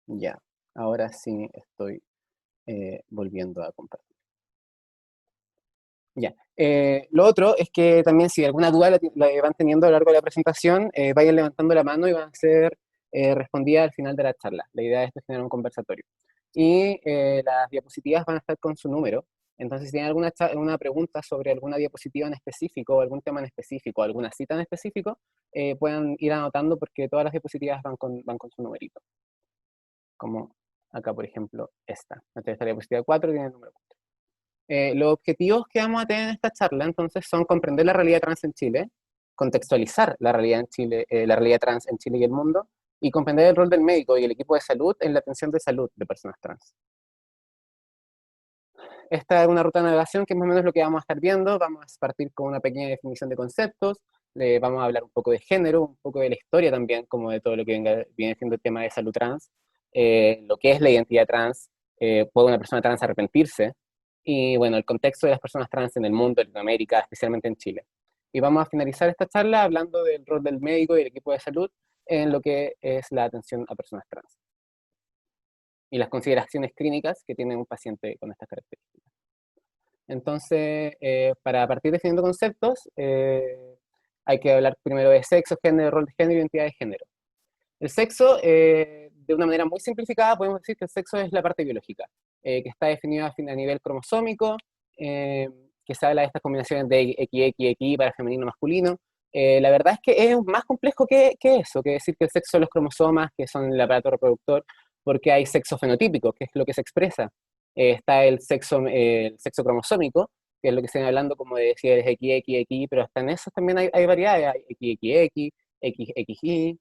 Ya, ahora sí estoy volviendo a compartir. Ya. Lo otro es que también si alguna duda la van teniendo a lo largo de la presentación, vayan levantando la mano y van a ser respondidas al final de la charla. La idea es generar un conversatorio. Y las diapositivas van a estar con su número. Entonces, si tienen alguna pregunta sobre alguna diapositiva en específico, o algún tema en específico, alguna cita en específico, puedan ir anotando porque todas las diapositivas van con su numerito. Como acá, por ejemplo, esta diapositiva 4 tiene el número. Los objetivos que vamos a tener en esta charla, entonces, son comprender la realidad trans en Chile, contextualizar la realidad en Chile, la realidad trans en Chile y el mundo, y comprender el rol del médico y el equipo de salud en la atención de salud de personas trans. Esta es una ruta de navegación que es más o menos lo que vamos a estar viendo. Vamos a partir con una pequeña definición de conceptos, vamos a hablar un poco de género, un poco de la historia también, como de todo lo que viene siendo el tema de salud trans, lo que es la identidad trans, puede una persona trans arrepentirse, y bueno, el contexto de las personas trans en el mundo, en Latinoamérica, especialmente en Chile. Y vamos a finalizar esta charla hablando del rol del médico y el equipo de salud en lo que es la atención a personas trans y las consideraciones clínicas que tiene un paciente con estas características. Entonces, para partir definiendo conceptos, hay que hablar primero de sexo, género, rol de género y identidad de género. El sexo, de una manera muy simplificada, podemos decir que el sexo es la parte biológica, que está definida a nivel cromosómico, eh, que se habla de estas combinaciones de XX para femenino masculino. La verdad es que es más complejo que eso, que decir que el sexo son los cromosomas, que son el aparato reproductor, porque hay sexo fenotípico, que es lo que se expresa. Está el sexo cromosómico, que es lo que se viene hablando como de si eres XXX, pero hasta en eso también hay variedades, hay XXX, XXI,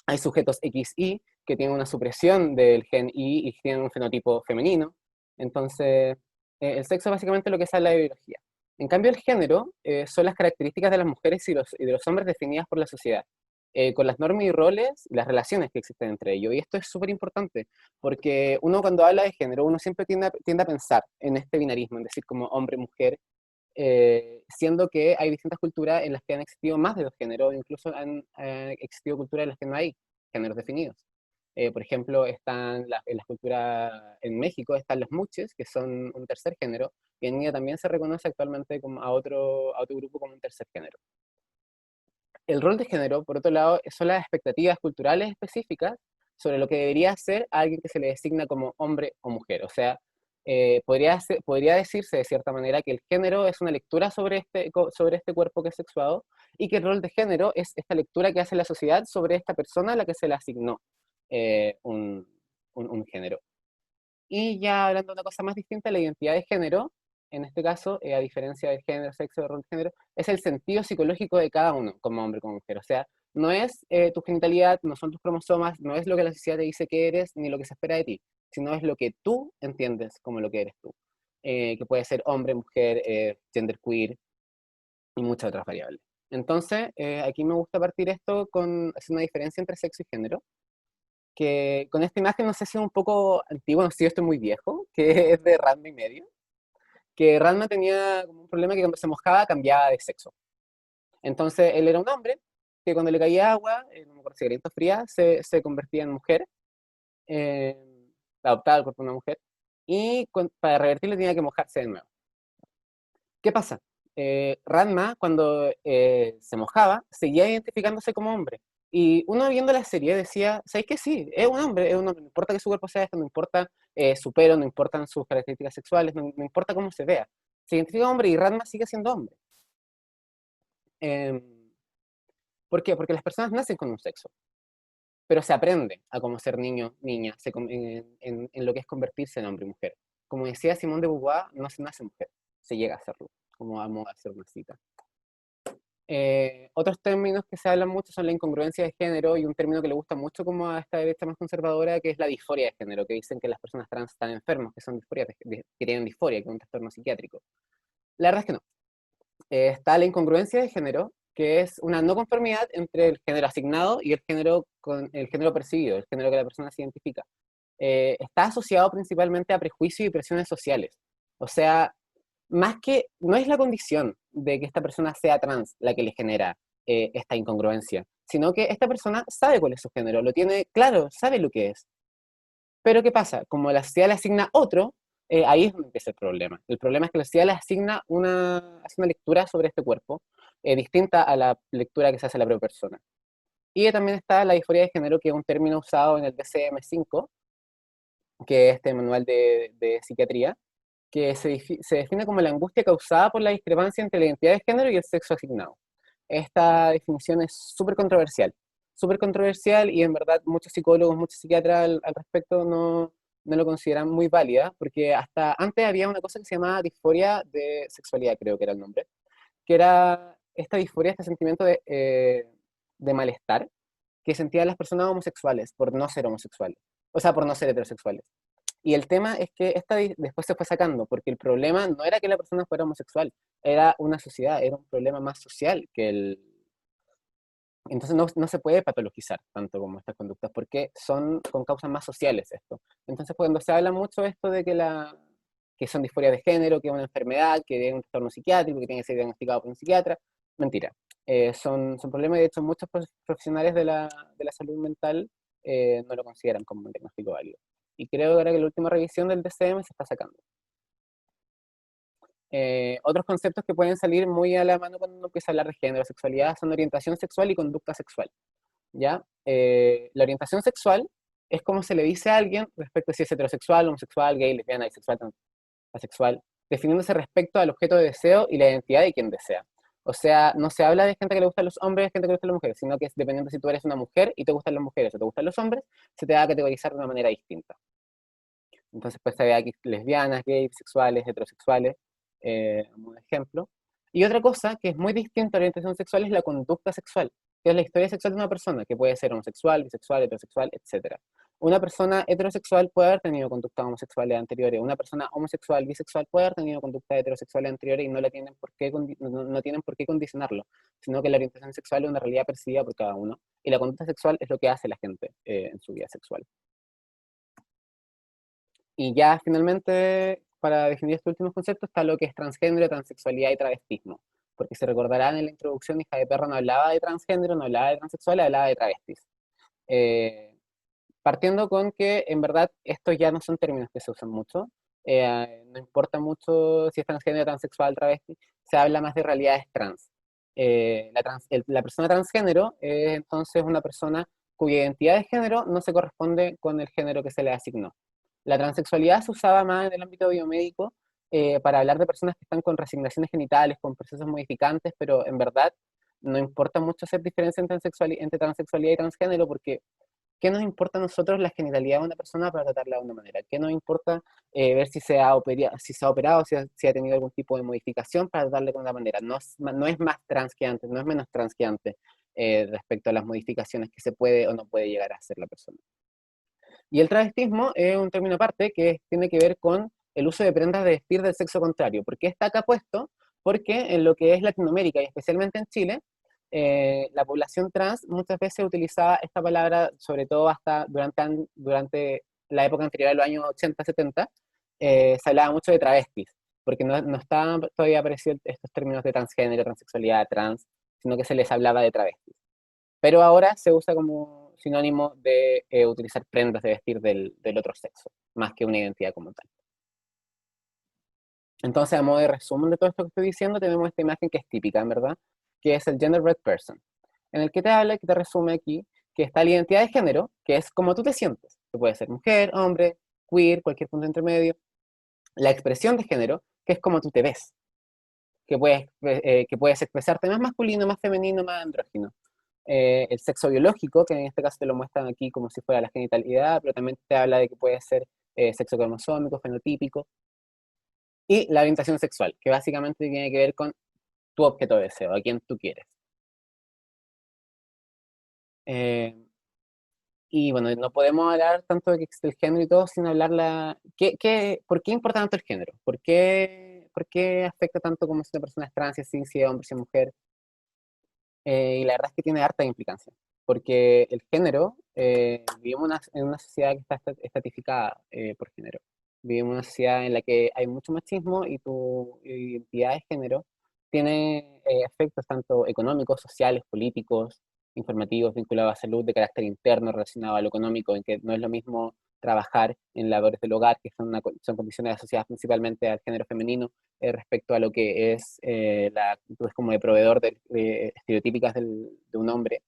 hay sujetos XY que tienen una supresión del gen Y y tienen un fenotipo femenino. Entonces, el sexo es básicamente lo que sale de la biología. En cambio, el género son las características de las mujeres y de los hombres definidas por la sociedad, con las normas y roles y las relaciones que existen entre ellos. Y esto es súper importante, porque uno cuando habla de género, uno siempre tiende a pensar en este binarismo, en decir como hombre-mujer, siendo que hay distintas culturas en las que han existido más de dos géneros, incluso han existido culturas en las que no hay géneros definidos. Por ejemplo, en las culturas en México están los muches, que son un tercer género, y en India también se reconoce actualmente como a otro grupo como un tercer género. El rol de género, por otro lado, son las expectativas culturales específicas sobre lo que debería ser alguien que se le designa como hombre o mujer. O sea, podría decirse de cierta manera que el género es una lectura sobre este cuerpo que es sexuado, y que el rol de género es esta lectura que hace la sociedad sobre esta persona a la que se le asignó un género. Y ya hablando de una cosa más distinta, la identidad de género, en este caso, a diferencia del género, sexo, de rol de género, es el sentido psicológico de cada uno, como hombre, como mujer. O sea, no es tu genitalidad, no son tus cromosomas, no es lo que la sociedad te dice que eres, ni lo que se espera de ti, sino es lo que tú entiendes como lo que eres tú. Que puede ser hombre, mujer, genderqueer y muchas otras variables. Entonces, aquí me gusta partir esto con hacer una diferencia entre sexo y género, que con esta imagen no sé si es un poco antiguo, no sé si yo estoy muy viejo, que es de Ranma y medio, que Ranma tenía como un problema que cuando se mojaba cambiaba de sexo. Entonces él era un hombre que cuando le caía agua, no me acuerdo si caliente o fría, se convertía en mujer, eh, adoptaba el cuerpo de una mujer, y para revertirlo tenía que mojarse de nuevo. ¿Qué pasa? Ranma, cuando se mojaba, seguía identificándose como hombre. Y uno viendo la serie decía, ¿sabes qué? Sí, es un hombre, no importa que su cuerpo sea esto, no importa su pelo, no importan sus características sexuales, no importa cómo se vea. Se identifica hombre y Ranma sigue siendo hombre. Eh, ¿Por qué? Porque las personas nacen con un sexo, pero se aprende a cómo ser niño, niña, en lo que es convertirse en hombre y mujer. Como decía Simone de Beauvoir, no se nace mujer, se llega a serlo, como vamos a hacer una cita. Otros términos que se hablan mucho son la incongruencia de género y un término que le gusta mucho como a esta derecha más conservadora, que es la disforia de género, que dicen que las personas trans están enfermos, que tienen disforia, que es un trastorno psiquiátrico. La verdad es que no. Está la incongruencia de género, que es una no conformidad entre el género asignado y el género percibido, el género que la persona se identifica. Está asociado principalmente a prejuicios y presiones sociales. O sea, más que, no es la condición de que esta persona sea trans la que le genera esta incongruencia, sino que esta persona sabe cuál es su género, lo tiene claro, sabe lo que es. Pero ¿qué pasa? Como la sociedad le asigna otro, ahí es donde empieza el problema. El problema es que la sociedad le asigna hace una lectura sobre este cuerpo distinta a la lectura que se hace a la propia persona. Y también está la disforia de género, que es un término usado en el DSM-5, que es este manual de psiquiatría, que se define como la angustia causada por la discrepancia entre la identidad de género y el sexo asignado. Esta definición es súper controversial y en verdad muchos psicólogos, muchos psiquiatras al respecto no lo consideran muy válida, porque hasta antes había una cosa que se llamaba disforia de sexualidad, creo que era el nombre, que era esta disforia, este sentimiento de malestar que sentían las personas homosexuales por no ser homosexuales, o sea, por no ser heterosexuales. Y el tema es que después se fue sacando, porque el problema no era que la persona fuera homosexual, era una sociedad, era un problema más social que el... Entonces no se puede patologizar tanto como estas conductas, porque son con causas más sociales esto. Entonces cuando se habla mucho esto de que son disforias de género, que es una enfermedad, que es un trastorno psiquiátrico, que tiene que ser diagnosticado por un psiquiatra, mentira. Son problemas y de hecho muchos profesionales de la salud mental no lo consideran como un diagnóstico válido. Y creo que ahora que la última revisión del DCM se está sacando. Otros conceptos que pueden salir muy a la mano cuando uno empieza a hablar de género, sexualidad, son orientación sexual y conducta sexual. ¿Ya? La orientación sexual es como se le dice a alguien respecto a si es heterosexual, homosexual, gay, lesbiana, bisexual, asexual, definiéndose respecto al objeto de deseo y la identidad de quien desea. O sea, no se habla de gente que le gustan los hombres, gente que le gustan las mujeres, sino que es dependiendo si tú eres una mujer y te gustan las mujeres o te gustan los hombres, se te va a categorizar de una manera distinta. Entonces, pues se ve aquí lesbianas, gays, bisexuales, heterosexuales, como ejemplo. Y otra cosa que es muy distinta a la orientación sexual es la conducta sexual, que es la historia sexual de una persona, que puede ser homosexual, bisexual, heterosexual, etc. Una persona heterosexual puede haber tenido conductas homosexuales anteriores, una persona homosexual, bisexual puede haber tenido conductas heterosexuales anteriores y no, la tienen por qué, no tienen por qué condicionarlo, sino que la orientación sexual es una realidad percibida por cada uno, y la conducta sexual es lo que hace la gente en su vida sexual. Y ya finalmente, para definir estos últimos conceptos, está lo que es transgénero, transexualidad y travestismo. Porque se recordarán en la introducción, Hija de Perra no hablaba de transgénero, no hablaba de transexual, hablaba de travestis. Eh, Partiendo con que en verdad estos ya no son términos que se usan mucho. No importa mucho si es transgénero, transexual, travesti, se habla más de realidades trans. La persona transgénero es entonces una persona cuya identidad de género no se corresponde con el género que se le asignó. La transexualidad se usaba más en el ámbito biomédico para hablar de personas que están con resignaciones genitales, con procesos modificantes, pero en verdad no importa mucho hacer diferencia entre transexualidad y transgénero, porque ¿qué nos importa a nosotros la genitalidad de una persona para tratarla de una manera? ¿Qué nos importa ver si se ha operado, si ha tenido algún tipo de modificación para tratarle de una manera? No es más trans que antes, no es menos trans que antes respecto a las modificaciones que se puede o no puede llegar a hacer la persona. Y el travestismo es un término aparte que tiene que ver con el uso de prendas de vestir del sexo contrario. ¿Por qué está acá puesto? Porque en lo que es Latinoamérica y especialmente en Chile, la población trans muchas veces utilizaba esta palabra, sobre todo hasta durante la época anterior a los años 80, 70, se hablaba mucho de travestis, porque no estaban todavía aparecidos estos términos de transgénero, transexualidad, trans, sino que se les hablaba de travestis. Pero ahora se usa como sinónimo de utilizar prendas de vestir del otro sexo, más que una identidad como tal. Entonces, a modo de resumen de todo esto que estoy diciendo, tenemos esta imagen que es típica, en verdad, que es el gender red person, en el que te habla, que te resume aquí, que está la identidad de género, que es como tú te sientes, que puede ser mujer, hombre, queer, cualquier punto intermedio. La expresión de género, que es como tú te ves, que puedes expresarte más masculino, más femenino, más andrógino. El sexo biológico, que en este caso te lo muestran aquí como si fuera la genitalidad, pero también te habla de que puede ser sexo cromosómico, fenotípico, y la orientación sexual, que básicamente tiene que ver con tu objeto de deseo, a quien tú quieres. Eh, y bueno, no podemos hablar tanto del género y todo sin hablar ¿por qué importa tanto el género? ¿Por qué afecta tanto como si una persona es trans, si es hombre, si es mujer? Y la verdad es que tiene harta implicancia, porque el género, vivimos en una sociedad que está estratificada por género. Vivimos en una sociedad en la que hay mucho machismo y tu identidad de género tiene efectos tanto económicos, sociales, políticos, informativos, vinculados a salud de carácter interno, relacionado a lo económico, en que no es lo mismo trabajar en labores del hogar, que son condiciones asociadas principalmente al género femenino, respecto a lo que es la actitud como de proveedor de estereotípicas de un hombre.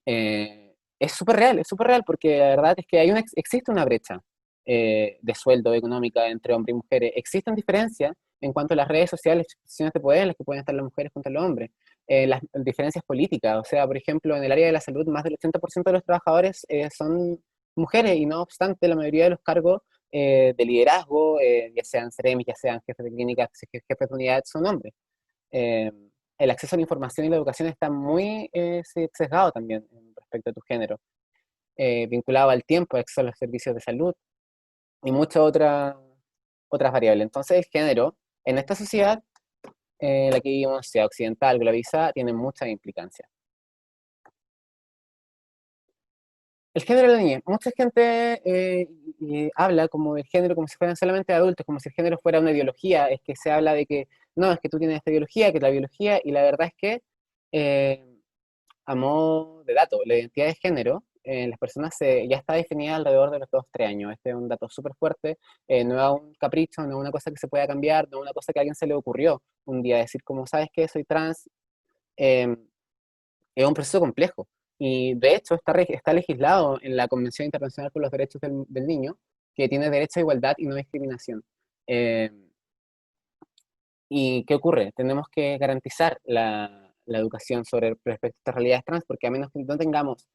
Es súper real, porque la verdad es que existe una brecha de sueldo económica entre hombres y mujeres. Existen diferencias en cuanto a las redes sociales, posiciones de poder en las que pueden estar las mujeres contra los hombres. Las diferencias políticas, o sea, por ejemplo, en el área de la salud, más del 80% de los trabajadores son mujeres, y no obstante, la mayoría de los cargos de liderazgo, ya sean CEREMIS, ya sean jefes de clínica, jefes de unidad, son hombres. Eh, el acceso a la información y la educación está muy sesgado también respecto a tu género, vinculado al tiempo, acceso a los servicios de salud y muchas otras variables. Entonces, el género en esta sociedad, la que vivimos, sociedad occidental, globalizada, tiene muchas implicancias. El género de la niñez. Mucha gente habla como del género como si fueran solamente adultos, como si el género fuera una ideología. Es que se habla de que no, es que tú tienes esta ideología, que es la biología, y la verdad es que eh, a modo de dato, la identidad de género en las personas ya está definida alrededor de los 2 o 3 años. Este es un dato súper fuerte, no es un capricho, no es una cosa que se pueda cambiar, no es una cosa que a alguien se le ocurrió un día decir, como sabes que soy trans, eh, es un proceso complejo. Y de hecho está legislado en la Convención Internacional por los Derechos del Niño, que tiene derecho a igualdad y no discriminación. Eh, ¿Y qué ocurre? Tenemos que garantizar la educación sobre respecto a estas realidades trans, porque a menos que no tengamos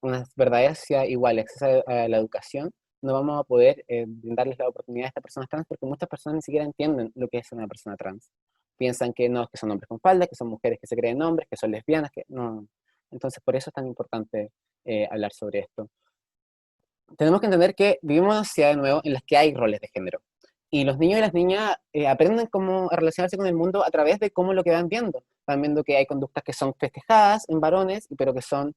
una verdadera sociedad igual, acceso a la educación, no vamos a poder brindarles la oportunidad a estas personas trans, porque muchas personas ni siquiera entienden lo que es una persona trans. Piensan que no, que son hombres con falda, que son mujeres que se creen hombres, que son lesbianas, que no. Entonces, por eso es tan importante hablar sobre esto. Tenemos que entender que vivimos en una sociedad de nuevo en las que hay roles de género. Y los niños y las niñas aprenden cómo relacionarse con el mundo a través de cómo lo que van viendo. Van viendo que hay conductas que son festejadas en varones, pero que son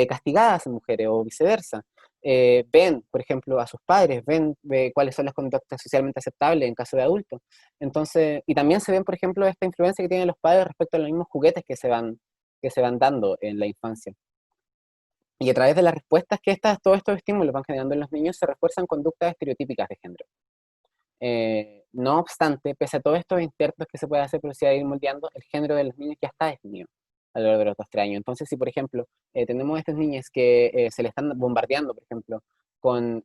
castigadas en mujeres, o viceversa. Ven, por ejemplo, a sus padres, ven cuáles son las conductas socialmente aceptables en caso de adultos. Entonces, y también se ven, por ejemplo, esta influencia que tienen los padres respecto a los mismos juguetes que se van dando en la infancia. Y a través de las respuestas que todos estos estímulos van generando en los niños, se refuerzan conductas estereotípicas de género. No obstante, pese a todos estos insertos que se puede hacer, pero se va a ir moldeando, el género de los niños ya está definido a lo largo de los 2 o 3 años. Entonces, si por ejemplo tenemos a estas niñas que se le están bombardeando, por ejemplo, con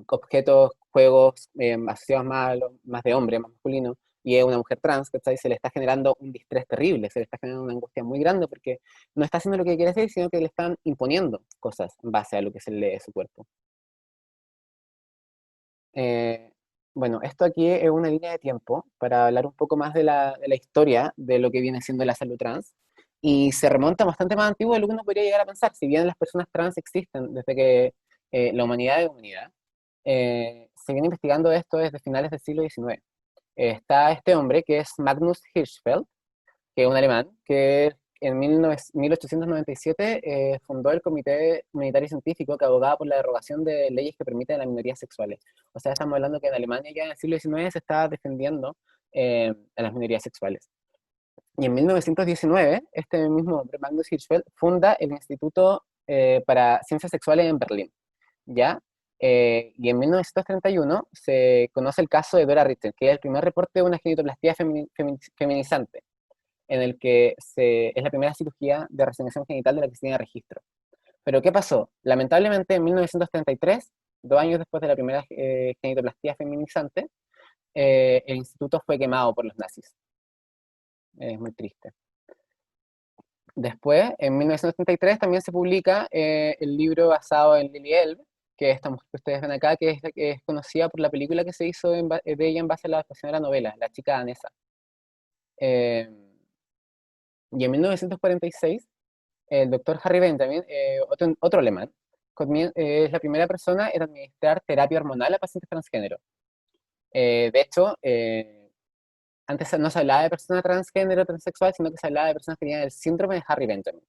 objetos, juegos asociados más de hombre, más masculino, y es una mujer trans, ¿cachai? Se le está generando un distrés terrible, se le está generando una angustia muy grande, porque no está haciendo lo que quiere hacer, sino que le están imponiendo cosas en base a lo que se lee de su cuerpo. Eh, bueno, esto aquí es una línea de tiempo para hablar un poco más de la historia de lo que viene siendo la salud trans, y se remonta bastante más antiguo de lo que uno podría llegar a pensar. Si bien las personas trans existen desde que la humanidad es humanidad, se viene investigando esto desde finales del siglo XIX. Está este hombre que es Magnus Hirschfeld, que es un alemán, que en 1897 fundó el Comité Humanitario y Científico, que abogaba por la derogación de leyes que permiten a las minorías sexuales. O sea, estamos hablando que en Alemania ya en el siglo XIX se estaba defendiendo a las minorías sexuales. Y en 1919, este mismo hombre, Magnus Hirschfeld, funda el Instituto para Ciencias Sexuales en Berlín, ¿ya? Y en 1931 se conoce el caso de Dora Richter, que es el primer reporte de una genitoplastía feminizante, en el que es la primera cirugía de resignación genital de la que se tiene registro. Pero ¿qué pasó? Lamentablemente, en 1933, 2 años después de la primera genitoplastía feminizante, el instituto fue quemado por los nazis. Es muy triste. Después, en 1973, también se publica el libro basado en Lily Elbe, que esta mujer que ustedes ven acá, que es conocida por la película que se hizo de ella en base a la adaptación de la novela, La chica danesa. Eh, y en 1946, el doctor Harry Benjamin, otro alemán, es la primera persona en administrar terapia hormonal a pacientes transgénero. De hecho, antes no se hablaba de persona transgénero, transexual, sino que se hablaba de personas que tenían el síndrome de Harry Benjamin.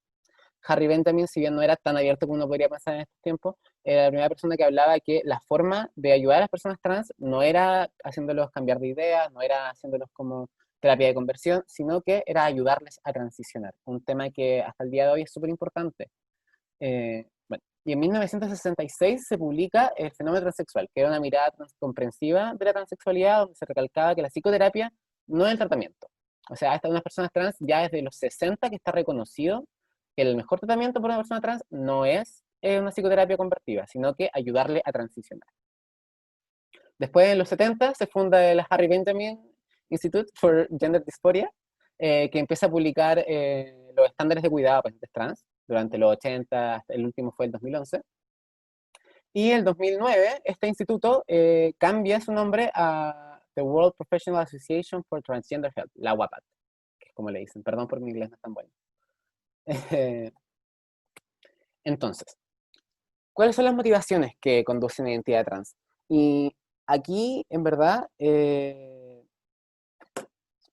Harry Benjamin, si bien no era tan abierto como uno podría pensar en estos tiempos, era la primera persona que hablaba que la forma de ayudar a las personas trans no era haciéndolos cambiar de ideas, no era haciéndolos como terapia de conversión, sino que era ayudarles a transicionar, un tema que hasta el día de hoy es súper importante. Bueno, y en 1966 se publica El fenómeno transexual, que era una mirada comprensiva de la transexualidad, donde se recalcaba que la psicoterapia no es el tratamiento. O sea, hasta unas personas trans ya desde los 60 que está reconocido que el mejor tratamiento para una persona trans no es una psicoterapia convertiva, sino que ayudarle a transicionar. Después, en los 70, se funda el Harry Benjamin Institute for Gender Dysphoria, que empieza a publicar los estándares de cuidado a pacientes trans durante los 80, el último fue el 2011. Y en el 2009, este instituto cambia su nombre a The World Professional Association for Transgender Health, la WAPAT, que es como le dicen. Perdón por mi inglés, no es tan bueno. Entonces, ¿cuáles son las motivaciones que conducen a la identidad trans? Y aquí, en verdad,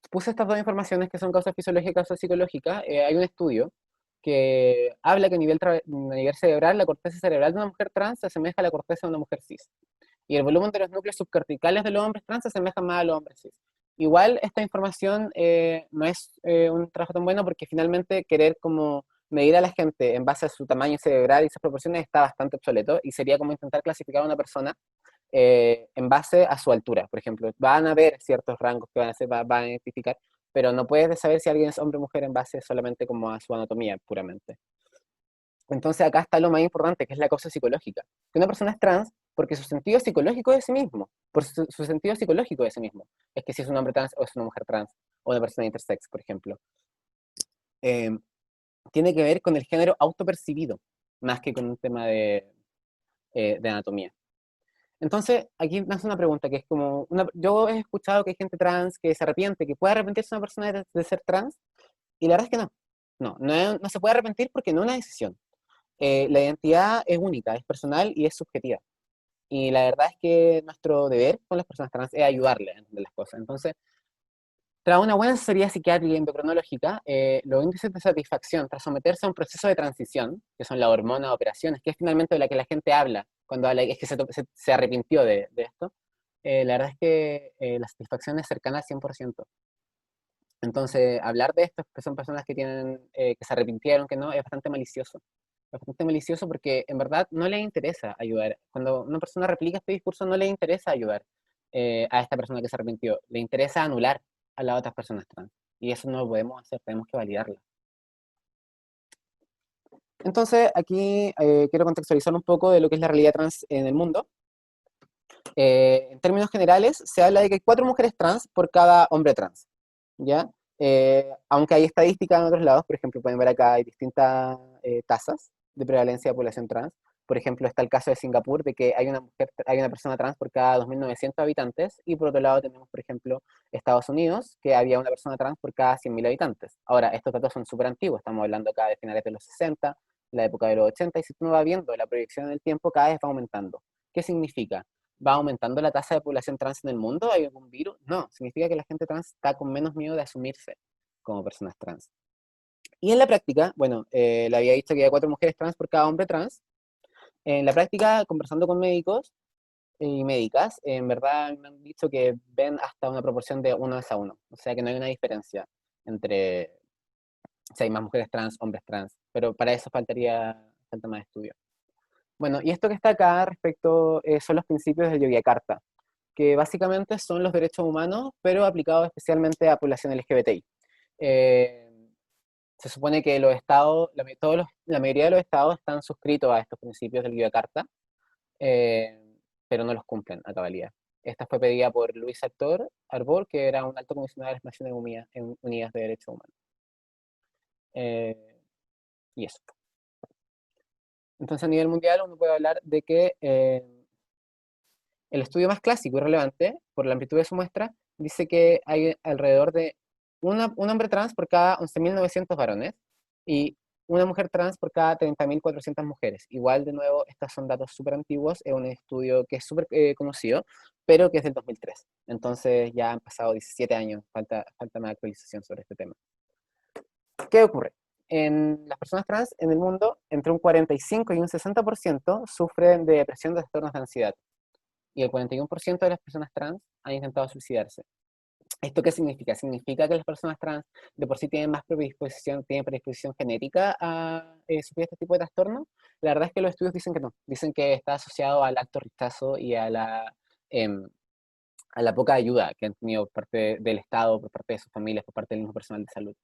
puse estas dos informaciones que son causa fisiológica y causa psicológica. Hay un estudio que habla que a nivel cerebral, la corteza cerebral de una mujer trans se asemeja a la corteza de una mujer cis. Y el volumen de los núcleos subcorticales de los hombres trans se asemeja más a los hombres cis. Igual esta información no es un trabajo tan bueno porque finalmente querer como medir a la gente en base a su tamaño cerebral y sus proporciones está bastante obsoleto y sería como intentar clasificar a una persona en base a su altura. Por ejemplo, van a haber ciertos rangos que van a identificar, pero no puedes saber si alguien es hombre o mujer en base solamente como a su anatomía puramente. Entonces acá está lo más importante, que es la causa psicológica. Que una persona es trans porque su sentido psicológico es de sí mismo, por su sentido psicológico de sí mismo. Es que si es un hombre trans o es una mujer trans, o una persona intersex, por ejemplo. Eh, Tiene que ver con el género autopercibido, más que con un tema de anatomía. Entonces, aquí nace una pregunta que es como, yo he escuchado que hay gente trans que se arrepiente, que puede arrepentirse una persona de ser trans, y la verdad es que no. No se puede arrepentir porque no es una decisión. La identidad es única, es personal y es subjetiva. Y la verdad es que nuestro deber con las personas trans es ayudarles a entender las cosas. Entonces, tras una buena asesoría psiquiátrica y endocrinológica, los índices de satisfacción tras someterse a un proceso de transición, que son la hormona operaciones, que es finalmente de la que la gente habla cuando habla, es que se arrepintió de esto, la verdad es que la satisfacción es cercana al 100%. Entonces, hablar de esto, que son personas que que se arrepintieron, que no, es bastante malicioso. Es bastante malicioso porque en verdad no le interesa ayudar. Cuando una persona replica este discurso, no le interesa ayudar a esta persona que se arrepintió. Le interesa anular a las otras personas trans. Y eso no lo podemos hacer, tenemos que validarlo. Entonces, aquí quiero contextualizar un poco de lo que es la realidad trans en el mundo. En términos generales, se habla de que hay 4 mujeres trans por cada hombre trans, ¿ya? Aunque hay estadísticas en otros lados, por ejemplo, pueden ver acá, hay distintas tasas de prevalencia de población trans. Por ejemplo, está el caso de Singapur, de que hay una persona trans por cada 2.900 habitantes, y por otro lado tenemos, por ejemplo, Estados Unidos, que había una persona trans por cada 100.000 habitantes. Ahora, estos datos son súper antiguos, estamos hablando acá de finales de los 60, la época de los 80, y si uno va viendo la proyección del tiempo, cada vez va aumentando. ¿Qué significa? ¿Va aumentando la tasa de población trans en el mundo? ¿Hay algún virus? No, significa que la gente trans está con menos miedo de asumirse como personas trans. Y en la práctica, bueno, le había dicho que había 4 mujeres trans por cada hombre trans. En la práctica, conversando con médicos y médicas, en verdad me han dicho que ven hasta una proporción de 1:1. O sea que no hay una diferencia entre si hay más mujeres trans, hombres trans. Pero para eso falta más estudio. Bueno, y esto que está acá respecto son los principios de Yogyakarta, que básicamente son los derechos humanos, pero aplicados especialmente a población LGBTI. Eh, Se supone que los estados, la mayoría de los estados están suscritos a estos principios del Yogyakarta, eh, pero no los cumplen a cabalidad. Esta fue pedida por Luis Arbor, que era un alto comisionado de las Naciones Unidas de Derechos Humanos. Eh, y eso. Entonces, a nivel mundial, uno puede hablar de que el estudio más clásico y relevante, por la amplitud de su muestra, dice que hay alrededor de un hombre trans por cada 11.900 varones y una mujer trans por cada 30.400 mujeres. Igual, de nuevo, estos son datos súper antiguos, es un estudio que es súper conocido, pero que es del 2003. Entonces ya han pasado 17 años, falta más actualización sobre este tema. ¿Qué ocurre? En las personas trans en el mundo, entre un 45 y un 60% sufren de depresión de trastornos de ansiedad y el 41% de las personas trans han intentado suicidarse. ¿Esto qué significa? Significa que las personas trans de por sí tienen predisposición genética a sufrir este tipo de trastorno. La verdad es que los estudios dicen que no, dicen que está asociado al acto rechazo y em, a la poca ayuda que han tenido por parte del Estado, por parte de sus familias, por parte del mismo personal de salud.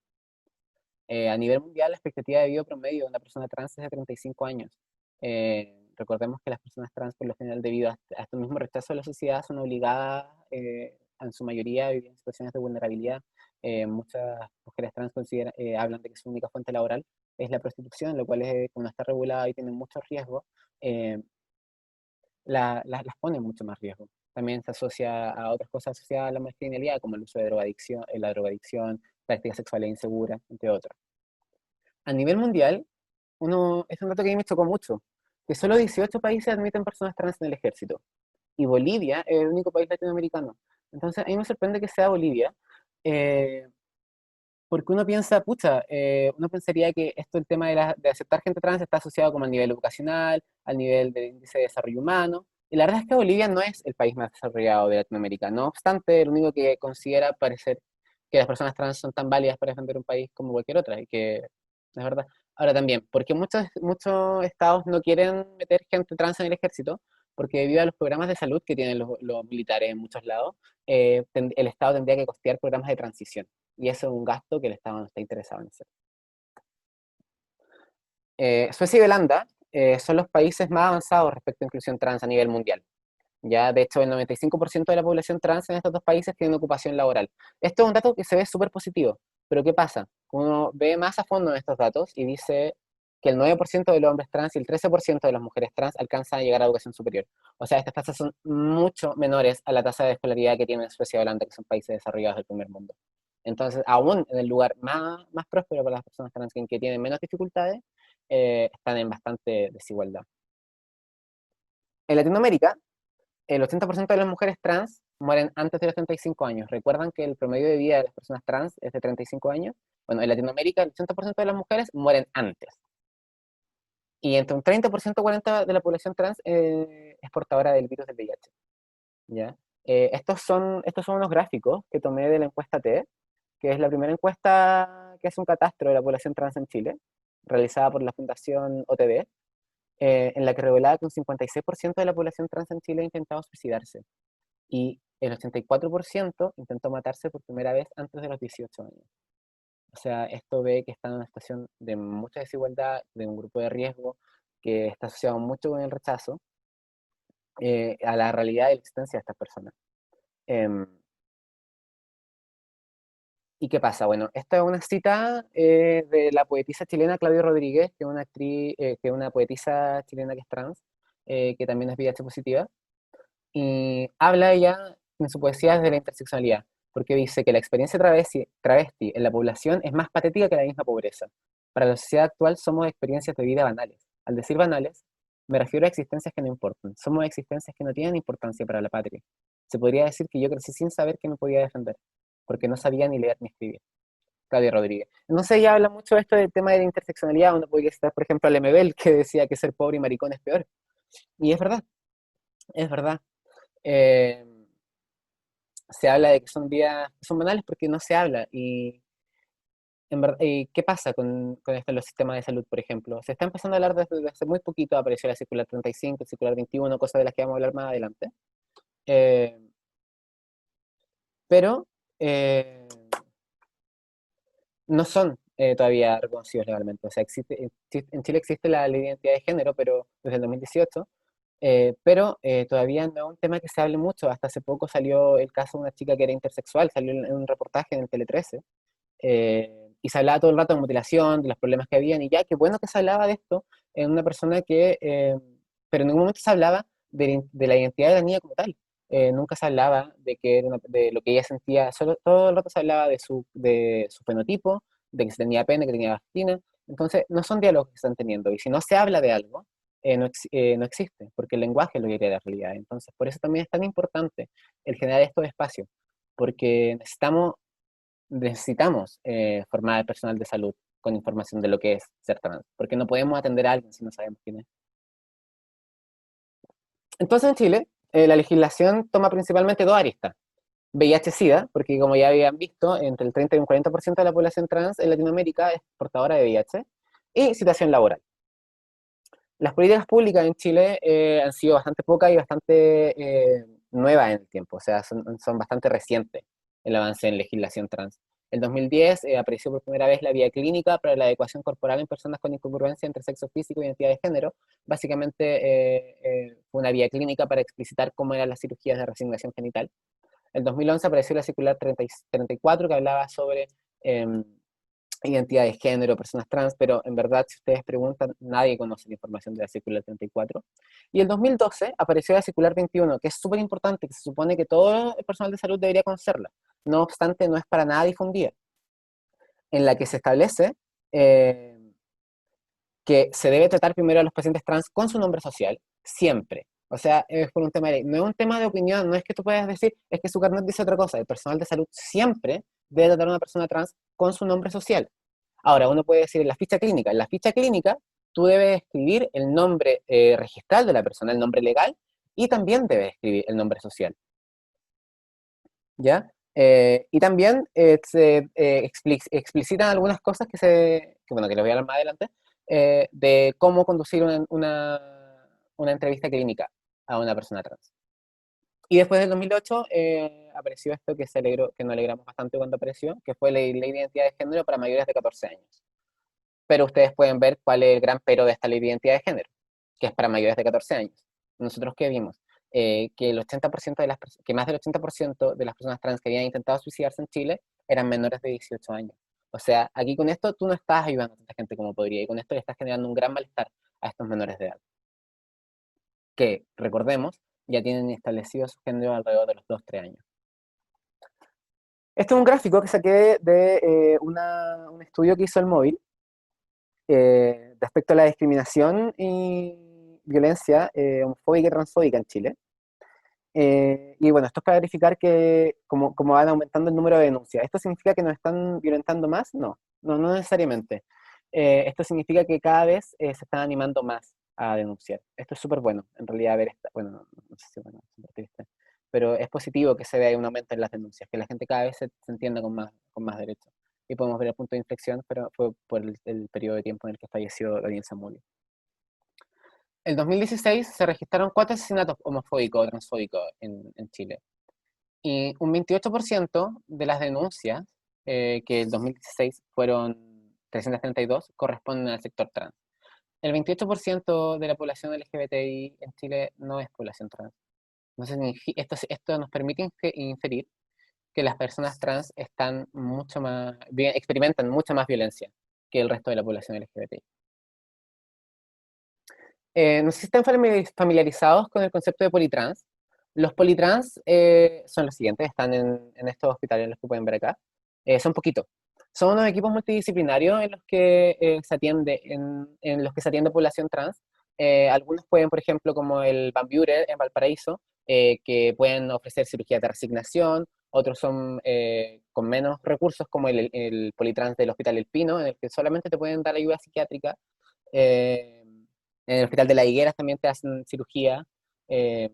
A nivel mundial, la expectativa de vida promedio de una persona trans es de 35 años. Recordemos que las personas trans, por lo general, debido a este mismo rechazo de la sociedad, son obligadas, en su mayoría, a vivir en situaciones de vulnerabilidad. Muchas mujeres trans hablan de que su única fuente laboral es la prostitución, lo cual, como está regulada y tiene mucho riesgo, eh, las pone en mucho más riesgo. También se asocia a otras cosas asociadas a la masculinidad, como el uso de drogadicción, la drogadicción, prácticas sexuales inseguras, entre otros. A nivel mundial, es un dato que a mí me chocó mucho, que solo 18 países admiten personas trans en el ejército, y Bolivia es el único país latinoamericano. Entonces, a mí me sorprende que sea Bolivia, eh, porque uno piensa, pucha, uno pensaría que esto, el tema de aceptar gente trans está asociado como al nivel educacional, al nivel del índice de desarrollo humano, y la verdad es que Bolivia no es el país más desarrollado de Latinoamérica. No obstante, lo único que considera parecer que las personas trans son tan válidas para defender un país como cualquier otra, y que es verdad. Ahora también, porque muchos estados no quieren meter gente trans en el ejército, porque debido a los programas de salud que tienen los militares en muchos lados, el estado tendría que costear programas de transición, y eso es un gasto que el Estado no está interesado en hacer. Suecia y Holanda son los países más avanzados respecto a inclusión trans a nivel mundial. Ya, de hecho, el 95% de la población trans en estos dos países tiene ocupación laboral. Esto es un dato que se ve súper positivo, pero ¿qué pasa? Uno ve más a fondo en estos datos y dice que el 9% de los hombres trans y el 13% de las mujeres trans alcanzan a llegar a educación superior. O sea, estas tasas son mucho menores a la tasa de escolaridad que tienen Suecia y Holanda, que son países desarrollados del primer mundo. Entonces, aún en el lugar más próspero para las personas trans, que tienen menos dificultades, están en bastante desigualdad. En Latinoamérica, el 80% de las mujeres trans mueren antes de los 35 años. ¿Recuerdan que el promedio de vida de las personas trans es de 35 años? Bueno, en Latinoamérica el 80% de las mujeres mueren antes. Y entre un 30% y 40% de la población trans es portadora del virus del VIH. ¿Ya? Estos son unos gráficos que tomé de la encuesta T, que es la primera encuesta que hace un catastro de la población trans en Chile, realizada por la Fundación OTB, en la que revelaba que un 56% de la población trans en Chile ha intentado suicidarse, y el 84% intentó matarse por primera vez antes de los 18 años. O sea, esto ve que está en una situación de mucha desigualdad, de un grupo de riesgo, que está asociado mucho con el rechazo, a la realidad de la existencia de estas personas. Em, ¿Y qué pasa? Bueno, esta es una cita de la poetisa chilena Claudia Rodríguez, que es una actriz, que es una poetisa chilena que es trans, que también es VIH positiva, y habla ella en su poesía de la interseccionalidad, porque dice que la experiencia travesti en la población es más patética que la misma pobreza. Para la sociedad actual somos experiencias de vida banales. Al decir banales, me refiero a existencias que no importan. Somos existencias que no tienen importancia para la patria. Se podría decir que yo crecí sin saber que me podía defender, porque no sabía ni leer ni escribir. Claudia Rodríguez. Entonces ella habla mucho de esto del tema de la interseccionalidad, donde podría estar, por ejemplo, a Lemebel, que decía que ser pobre y maricón es peor. Y es verdad, es verdad. Eh, Se habla de que son vidas, son banales porque no se habla. Y ¿qué pasa con esto en los sistemas de salud, por ejemplo? Se está empezando a hablar desde hace muy poquito, apareció la circular 35, el circular 21, cosas de las que vamos a hablar más adelante. Eh, pero eh, no son todavía reconocidos legalmente. O sea, en Chile existe la ley de identidad de género, pero desde el 2018, pero todavía no es un tema que se hable mucho. Hasta hace poco salió el caso de una chica que era intersexual, salió en un reportaje en el Tele 13, y se hablaba todo el rato de mutilación, de los problemas que habían, y ya, qué bueno que se hablaba de esto en una persona pero en ningún momento se hablaba de la identidad de la niña como tal. Nunca se hablaba de, de lo que ella sentía, solo todo el rato se hablaba de su fenotipo, de que se tenía pene, que tenía vagina. Entonces, no son diálogos que se están teniendo, y si no se habla de algo, no existe, porque el lenguaje es lo que crea la realidad. Entonces, por eso también es tan importante el generar estos espacios, porque necesitamos formar al personal de salud con información de lo que es ser trans, porque no podemos atender a alguien si no sabemos quién es. Entonces, en Chile, la legislación toma principalmente dos aristas. VIH-Sida, porque como ya habían visto, entre el 30 y un 40% de la población trans en Latinoamérica es portadora de VIH, y situación laboral. Las políticas públicas en Chile han sido bastante pocas y bastante nuevas en el tiempo, o sea, son bastante recientes el avance en legislación trans. En 2010 apareció por primera vez la vía clínica para la adecuación corporal en personas con incongruencia entre sexo físico y identidad de género. Básicamente fue una vía clínica para explicitar cómo eran las cirugías de resignación genital. En 2011 apareció la circular 34 que hablaba sobre eh, identidad de género, personas trans, pero en verdad, si ustedes preguntan, nadie conoce la información de la circular 34. Y en 2012 apareció la circular 21, que es súper importante, que se supone que todo el personal de salud debería conocerla. No obstante, no es para nada difundida, en la que se establece eh, que se debe tratar primero a los pacientes trans con su nombre social, siempre. O sea, es por un tema de ley. No es un tema de opinión, no es que tú puedas decir, es que su carnet dice otra cosa. El personal de salud siempre debe tratar a una persona trans con su nombre social. Ahora, uno puede decir en la ficha clínica tú debes escribir el nombre registral de la persona, el nombre legal, y también debes escribir el nombre social, ¿ya? Y también se explicitan algunas cosas bueno, que les voy a hablar más adelante, de cómo conducir una entrevista clínica a una persona trans. Y después del 2008 apareció esto que nos alegramos bastante cuando apareció, que fue la ley de identidad de género para mayores de 14 años. Pero ustedes pueden ver cuál es el gran pero de esta ley de identidad de género, que es para mayores de 14 años. Nosotros, ¿qué vimos? Que el 80% que más del 80% de las personas trans que habían intentado suicidarse en Chile eran menores de 18 años. O sea, aquí con esto tú no estás ayudando a tanta gente como podría, y con esto le estás generando un gran malestar a estos menores de edad, que, recordemos, ya tienen establecido su género alrededor de los 2-3 años. Este es un gráfico que saqué de un estudio que hizo el móvil, respecto a la discriminación y violencia homofóbica y transfóbica en Chile. Y bueno, esto es para verificar que como van aumentando el número de denuncias. ¿Esto significa que nos están violentando más? No, no necesariamente. Esto significa que cada vez se están animando más a denunciar. Esto es súper bueno, en realidad, ver esta, bueno, no sé si bueno, es súper triste, pero es positivo que se vea un aumento en las denuncias, que la gente cada vez se entienda con más derechos. Y podemos ver el punto de inflexión, pero fue por el periodo de tiempo en el que falleció Daniel Samuel. En 2016 se registraron 4 asesinatos homofóbicos o transfóbicos en Chile. Y un 28% de las denuncias, que en 2016 fueron 332, corresponden al sector trans. El 28% de la población LGBTI en Chile no es población trans. Entonces, esto nos permite inferir que las personas trans experimentan mucha más violencia que el resto de la población LGBTI. No sé si están familiarizados con el concepto de politrans. Los politrans son los siguientes, están en estos hospitales en los que pueden ver acá. Son poquitos. Son unos equipos multidisciplinarios en los que en los que se atiende población trans. Algunos pueden, por ejemplo, como el Van Buren en Valparaíso, que pueden ofrecer cirugía de resignación. Otros son con menos recursos, como el politrans del Hospital El Pino, en el que solamente te pueden dar ayuda psiquiátrica. Eh, en el Hospital de las Higueras también te hacen cirugía. eh,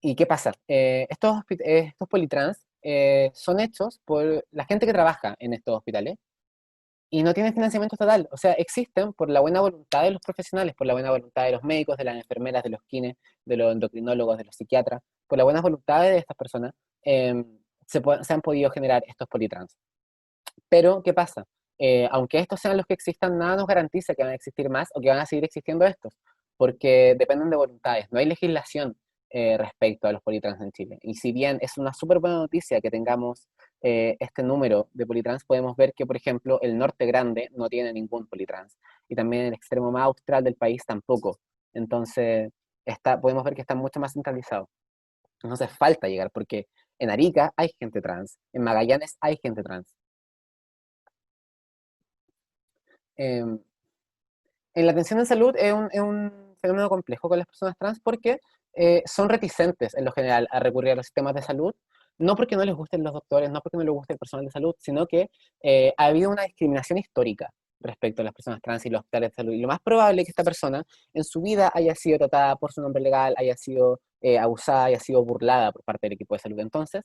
¿Y qué pasa? Estos politrans son hechos por la gente que trabaja en estos hospitales y no tienen financiamiento estatal. O sea, existen por la buena voluntad de los profesionales, por la buena voluntad de los médicos, de las enfermeras, de los kines, de los endocrinólogos, de los psiquiatras, por la buena voluntad de estas personas, se han podido generar estos politrans. Pero, ¿qué pasa? Aunque estos sean los que existan, nada nos garantiza que van a existir más o que van a seguir existiendo estos, porque dependen de voluntades. No hay legislación respecto a los politrans en Chile. Y si bien es una súper buena noticia que tengamos este número de politrans, podemos ver que, por ejemplo, el norte grande no tiene ningún politrans. Y también el extremo más austral del país tampoco. Entonces, podemos ver que está mucho más centralizado. Entonces, falta llegar, porque en Arica hay gente trans, en Magallanes hay gente trans. Eh, en la atención en salud es un fenómeno complejo con las personas trans porque son reticentes en lo general a recurrir a los sistemas de salud, no porque no les gusten los doctores, no porque no les guste el personal de salud, sino que ha habido una discriminación histórica respecto a las personas trans y los hospitales de salud. Y lo más probable es que esta persona en su vida haya sido tratada por su nombre legal, haya sido abusada y ha sido burlada por parte del equipo de salud. Entonces,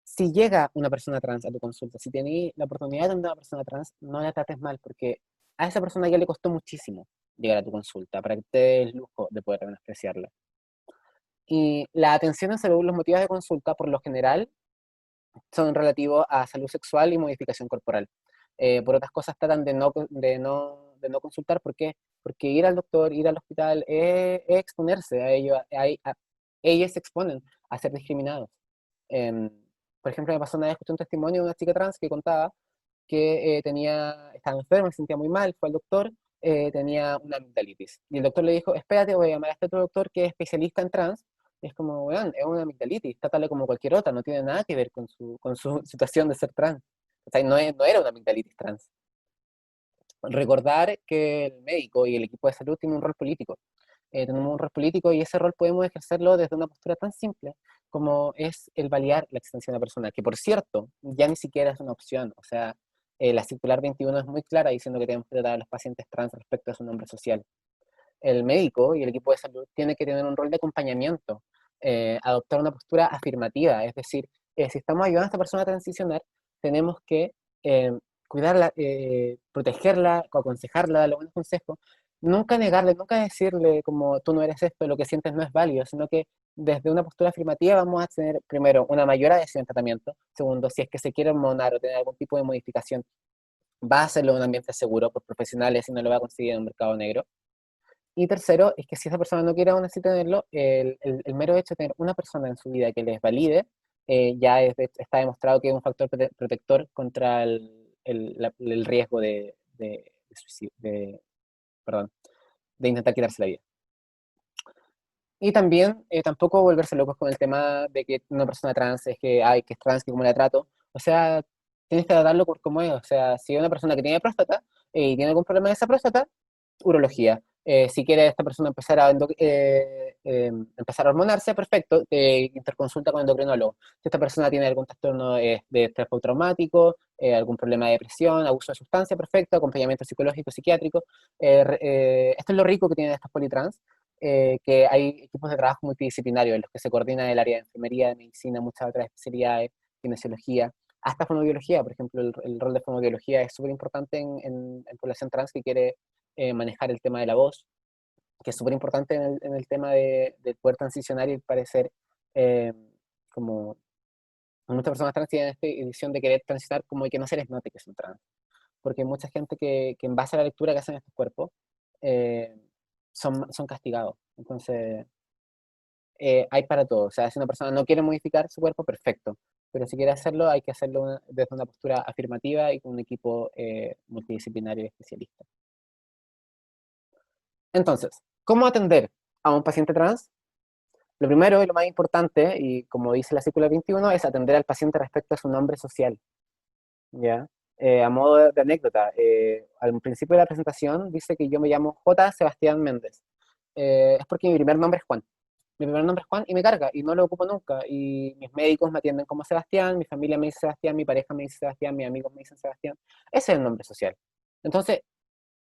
si llega una persona trans a tu consulta, si tienes la oportunidad de atender a una persona trans, no la trates mal, porque a esa persona ya le costó muchísimo llegar a tu consulta, para que te dé el lujo de poder menospreciarla. Y la atención en salud, los motivos de consulta, por lo general, son relativos a salud sexual y modificación corporal. Por otras cosas tratan de no consultar. ¿Por qué? Porque ir al doctor, ir al hospital, es exponerse a ello. Ellos se exponen a ser discriminados. Em, por ejemplo, me pasó una vez, escuché un testimonio de una chica trans que contaba que estaba enferma, se sentía muy mal, fue al doctor, tenía una amigdalitis. Y el doctor le dijo, espérate, voy a llamar a este otro doctor que es especialista en trans. Y es como, weón, es una amigdalitis, trátale como cualquier otra, no tiene nada que ver con su situación de ser trans. O sea, no era una amigdalitis trans. Recordar que el médico y el equipo de salud tienen un rol político. Tenemos un rol político y ese rol podemos ejercerlo desde una postura tan simple como es el validar la existencia de una persona, que por cierto, ya ni siquiera es una opción. O sea, la circular 21 es muy clara diciendo que tenemos que tratar a los pacientes trans respecto a su nombre social. El médico y el equipo de salud tiene que tener un rol de acompañamiento, adoptar una postura afirmativa, es decir, si estamos ayudando a esta persona a transicionar, tenemos que eh, cuidarla, protegerla, aconsejarla, darle buenos consejos, nunca negarle, nunca decirle como tú no eres esto, lo que sientes no es válido, sino que desde una postura afirmativa vamos a tener, primero, una mayor adhesión al tratamiento, segundo, si es que se quiere hormonar o tener algún tipo de modificación, va a hacerlo en un ambiente seguro por profesionales y no lo va a conseguir en un mercado negro. Y tercero, es que si esa persona no quiere aún así tenerlo, el mero hecho de tener una persona en su vida que les valide, ya está demostrado que es un factor protector contra el riesgo de suicidio, perdón, de intentar quitarse la vida. Y también tampoco volverse locos con el tema de que una persona trans es que, ay, que es trans, que cómo la trato. O sea, tienes que tratarlo por cómo es. O sea, si es una persona que tiene próstata y tiene algún problema de esa próstata, urología. Si quiere esta persona empezar a hormonarse, perfecto, interconsulta con el endocrinólogo. Si esta persona tiene algún trastorno de estrés postraumático, algún problema de depresión, abuso de sustancia, perfecto, acompañamiento psicológico, psiquiátrico. Esto es lo rico que tienen estas politrans, que hay equipos de trabajo multidisciplinarios en los que se coordina el área de enfermería, de medicina, muchas otras especialidades, kinesiología, hasta fonoaudiología. Por ejemplo, el rol de fonoaudiología es súper importante en población trans que quiere manejar el tema de la voz, que es súper importante en el tema de poder transicionar y parecer eh, como muchas personas trans tienen esta edición de querer transitar como y que no se les note que son trans, porque hay mucha gente que en base a la lectura que hacen estos cuerpos eh, son castigados. Entonces, hay para todo. O sea, si una persona no quiere modificar su cuerpo, perfecto. Pero si quiere hacerlo, hay que hacerlo desde una postura afirmativa y con un equipo multidisciplinario y especialista. Entonces, ¿cómo atender a un paciente trans? Lo primero y lo más importante, y como dice la círcula 21, es atender al paciente respecto a su nombre social. ¿Ya? A modo de anécdota, al principio de la presentación dice que yo me llamo J. Sebastián Méndez. Es porque mi primer nombre es Juan. Mi primer nombre es Juan y me carga y no lo ocupo nunca. Y mis médicos me atienden como Sebastián, mi familia me dice Sebastián, mi pareja me dice Sebastián, mis amigos me dicen Sebastián. Ese es el nombre social. Entonces,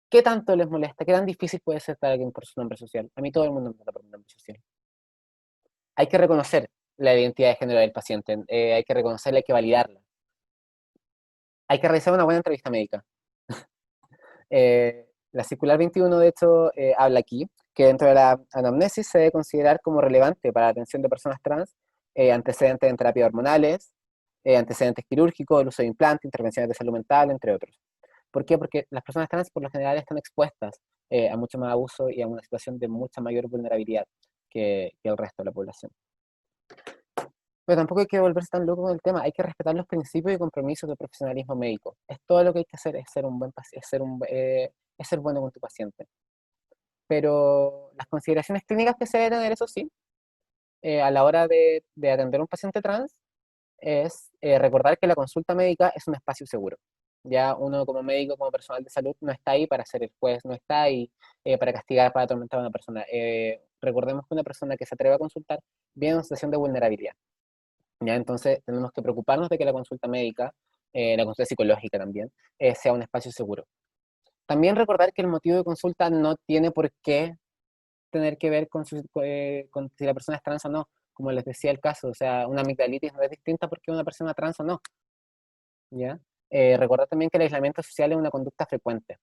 ¿qué tanto les molesta? ¿Qué tan difícil puede ser para alguien por su nombre social? A mí todo el mundo me trata por mi nombre social. Hay que reconocer la identidad de género del paciente, hay que reconocerla, hay que validarla. Hay que realizar una buena entrevista médica. La circular 21, de hecho, habla aquí que dentro de la anamnesis se debe considerar como relevante para la atención de personas trans antecedentes en terapias hormonales, antecedentes quirúrgicos, el uso de implantes, intervenciones de salud mental, entre otros. ¿Por qué? Porque las personas trans por lo general están expuestas a mucho más abuso y a una situación de mucha mayor vulnerabilidad que el resto de la población. Pero tampoco hay que volverse tan loco con el tema, hay que respetar los principios y compromisos del profesionalismo médico. Es todo lo que hay que hacer, es ser un buen paciente, es ser bueno con tu paciente. Pero las consideraciones clínicas que se deben tener, eso sí, a la hora de atender a un paciente trans, es recordar que la consulta médica es un espacio seguro. Ya uno como médico, como personal de salud, no está ahí para ser el juez, no está ahí para castigar, para atormentar a una persona. Recordemos que una persona que se atreve a consultar viene en una situación de vulnerabilidad. ¿Ya? Entonces tenemos que preocuparnos de que la consulta médica, la consulta psicológica también, sea un espacio seguro. También recordar que el motivo de consulta no tiene por qué tener que ver con si la persona es trans o no, como les decía el caso, o sea, una amigdalitis no es distinta porque una persona trans o no, ¿ya? Recordar también que el aislamiento social es una conducta frecuente.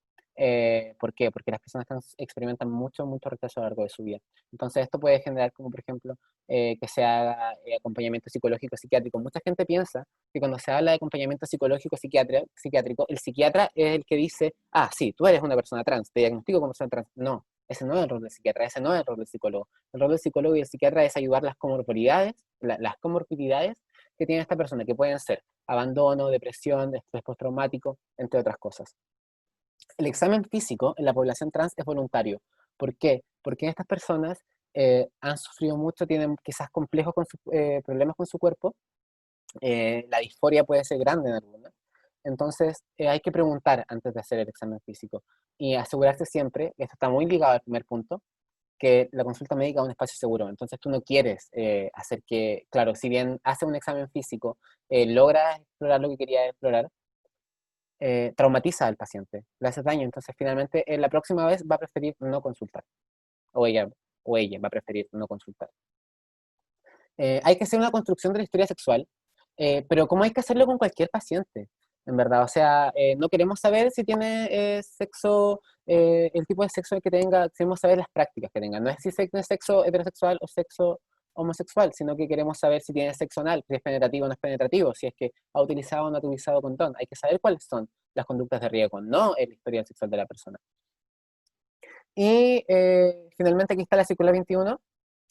¿Por qué? Porque las personas trans experimentan mucho rechazo a lo largo de su vida. Entonces esto puede generar como, por ejemplo, que se haga acompañamiento psicológico psiquiátrico. Mucha gente piensa que cuando se habla de acompañamiento psicológico psiquiátrico, el psiquiatra es el que dice, ah, sí, tú eres una persona trans, te diagnostico como persona trans. No, ese no es el rol del psiquiatra, ese no es el rol del psicólogo. El rol del psicólogo y el psiquiatra es ayudar las comorbilidades que tiene esta persona, que pueden ser abandono, depresión, estrés postraumático, entre otras cosas. El examen físico en la población trans es voluntario. ¿Por qué? Porque estas personas han sufrido mucho, tienen quizás complejos problemas con su cuerpo, la disforia puede ser grande en algunas. Entonces, hay que preguntar antes de hacer el examen físico y asegurarse siempre, esto está muy ligado al primer punto, que la consulta médica es un espacio seguro. Entonces, tú no quieres hacer que, claro, si bien hace un examen físico, logra explorar lo que quería explorar, traumatiza al paciente, le hace daño. Entonces, finalmente, la próxima vez va a preferir no consultar, o ella, o ella va a preferir no consultar. Hay que hacer una construcción de la historia sexual, pero como hay que hacerlo con cualquier paciente, en verdad. O sea, no queremos saber si tiene sexo, el tipo de sexo que tenga, queremos saber las prácticas que tenga. No es si tiene sexo heterosexual o sexo homosexual, sino que queremos saber si tiene sexo anal, si es penetrativo o no es penetrativo, si es que ha utilizado o no ha utilizado condón. Hay que saber cuáles son las conductas de riesgo, no el historial sexual de la persona. Y finalmente aquí está la circular 21,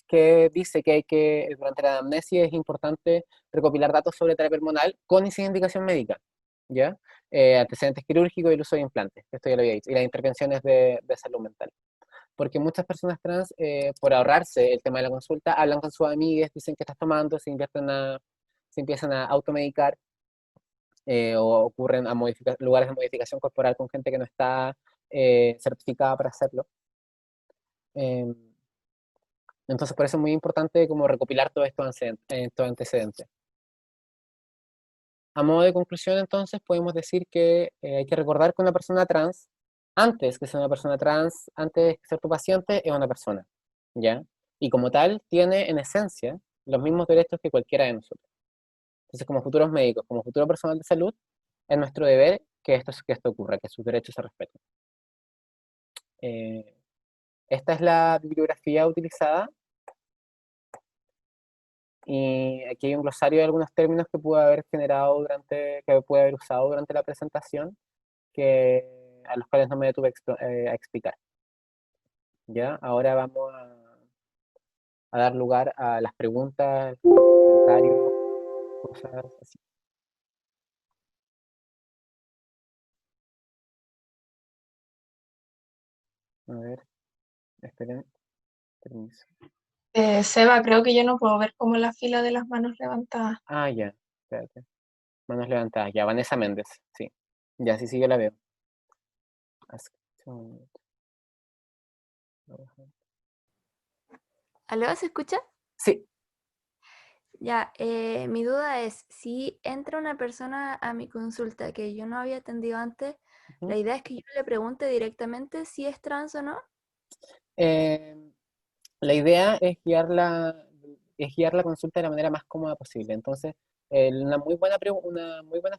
que dice que durante la anamnesis es importante recopilar datos sobre terapia hormonal con y sin indicación médica, ¿ya? Antecedentes quirúrgicos y el uso de implantes, esto ya lo había dicho, y las intervenciones de salud mental. Porque muchas personas trans, por ahorrarse el tema de la consulta, hablan con sus amigas, dicen que estás tomando, se empiezan a automedicar, o ocurren a lugares de modificación corporal con gente que no está certificada para hacerlo. Eh, entonces, por eso es muy importante como recopilar todos estos antecedentes. A modo de conclusión, entonces, podemos decir que hay que recordar que una persona trans, antes que ser una persona trans, antes de ser tu paciente, es una persona, ¿ya? Y como tal, tiene en esencia los mismos derechos que cualquiera de nosotros. Entonces, como futuros médicos, como futuro personal de salud, es nuestro deber que esto ocurra, que sus derechos se respeten. Eh, Esta es la bibliografía utilizada. Y aquí hay un glosario de algunos términos que pude haber que pude haber usado durante la presentación, a los cuales no me detuve a explicar. ¿Ya? Ahora vamos a dar lugar a las preguntas, comentarios, cosas así. A ver, esperen, permiso. Seba, creo que yo no puedo ver como la fila de las manos levantadas. Ah, ya, espérate. Manos levantadas, ya, Vanessa Méndez, sí. Ya, sí, sí, yo la veo. ¿Aló? ¿Se escucha? Sí. Ya, mi duda es, si entra una persona a mi consulta que yo no había atendido antes, Ujú. la idea es que yo le pregunte directamente si es trans o no. Eh, la idea es guiar la consulta de la manera más cómoda posible. Entonces, una muy buena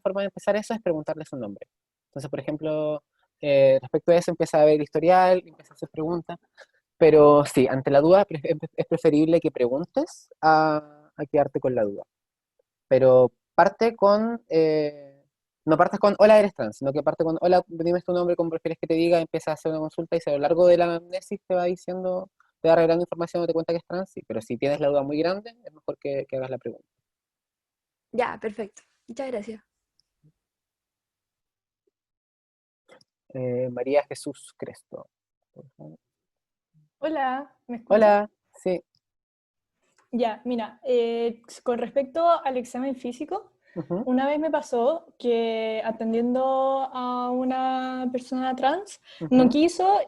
forma de empezar eso es preguntarle su nombre. Entonces, por ejemplo, respecto a eso, empieza a ver historial, empieza a hacer preguntas. Pero sí, ante la duda es preferible que preguntes a quedarte con la duda. Pero no partes con hola, eres trans, sino que parte con hola, dime tu nombre, cómo prefieres que te diga, empieza a hacer una consulta y si a lo largo de la anamnesis te va diciendo, te va revelando información o te cuenta que es trans, sí, pero si tienes la duda muy grande, es mejor que hagas la pregunta. Ya, perfecto. Muchas gracias. María Jesús Cresto. Por favor. Hola, ¿me escuchas? Hola, sí. Ya, mira, con respecto al examen físico, Ujú, una vez me pasó que atendiendo a una persona trans, no ujú, quiso,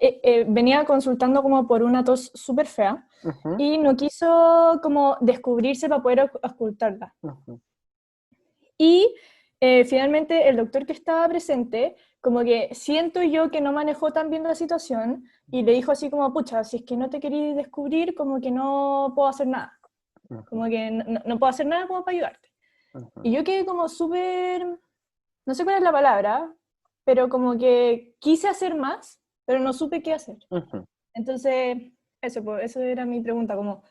venía consultando como por una tos súper fea ujú, y no quiso como descubrirse para poder ocultarla. ujú, Y finalmente el doctor que estaba presente, como que siento yo que no manejó tan bien la situación y le dijo así como, pucha, si es que no te queréis descubrir, como que no puedo hacer nada, como que no puedo hacer nada como para ayudarte. Y yo quedé como súper, no sé cuál es la palabra, pero como que quise hacer más, pero no supe qué hacer. Entonces, eso, pues, eso era mi pregunta, como,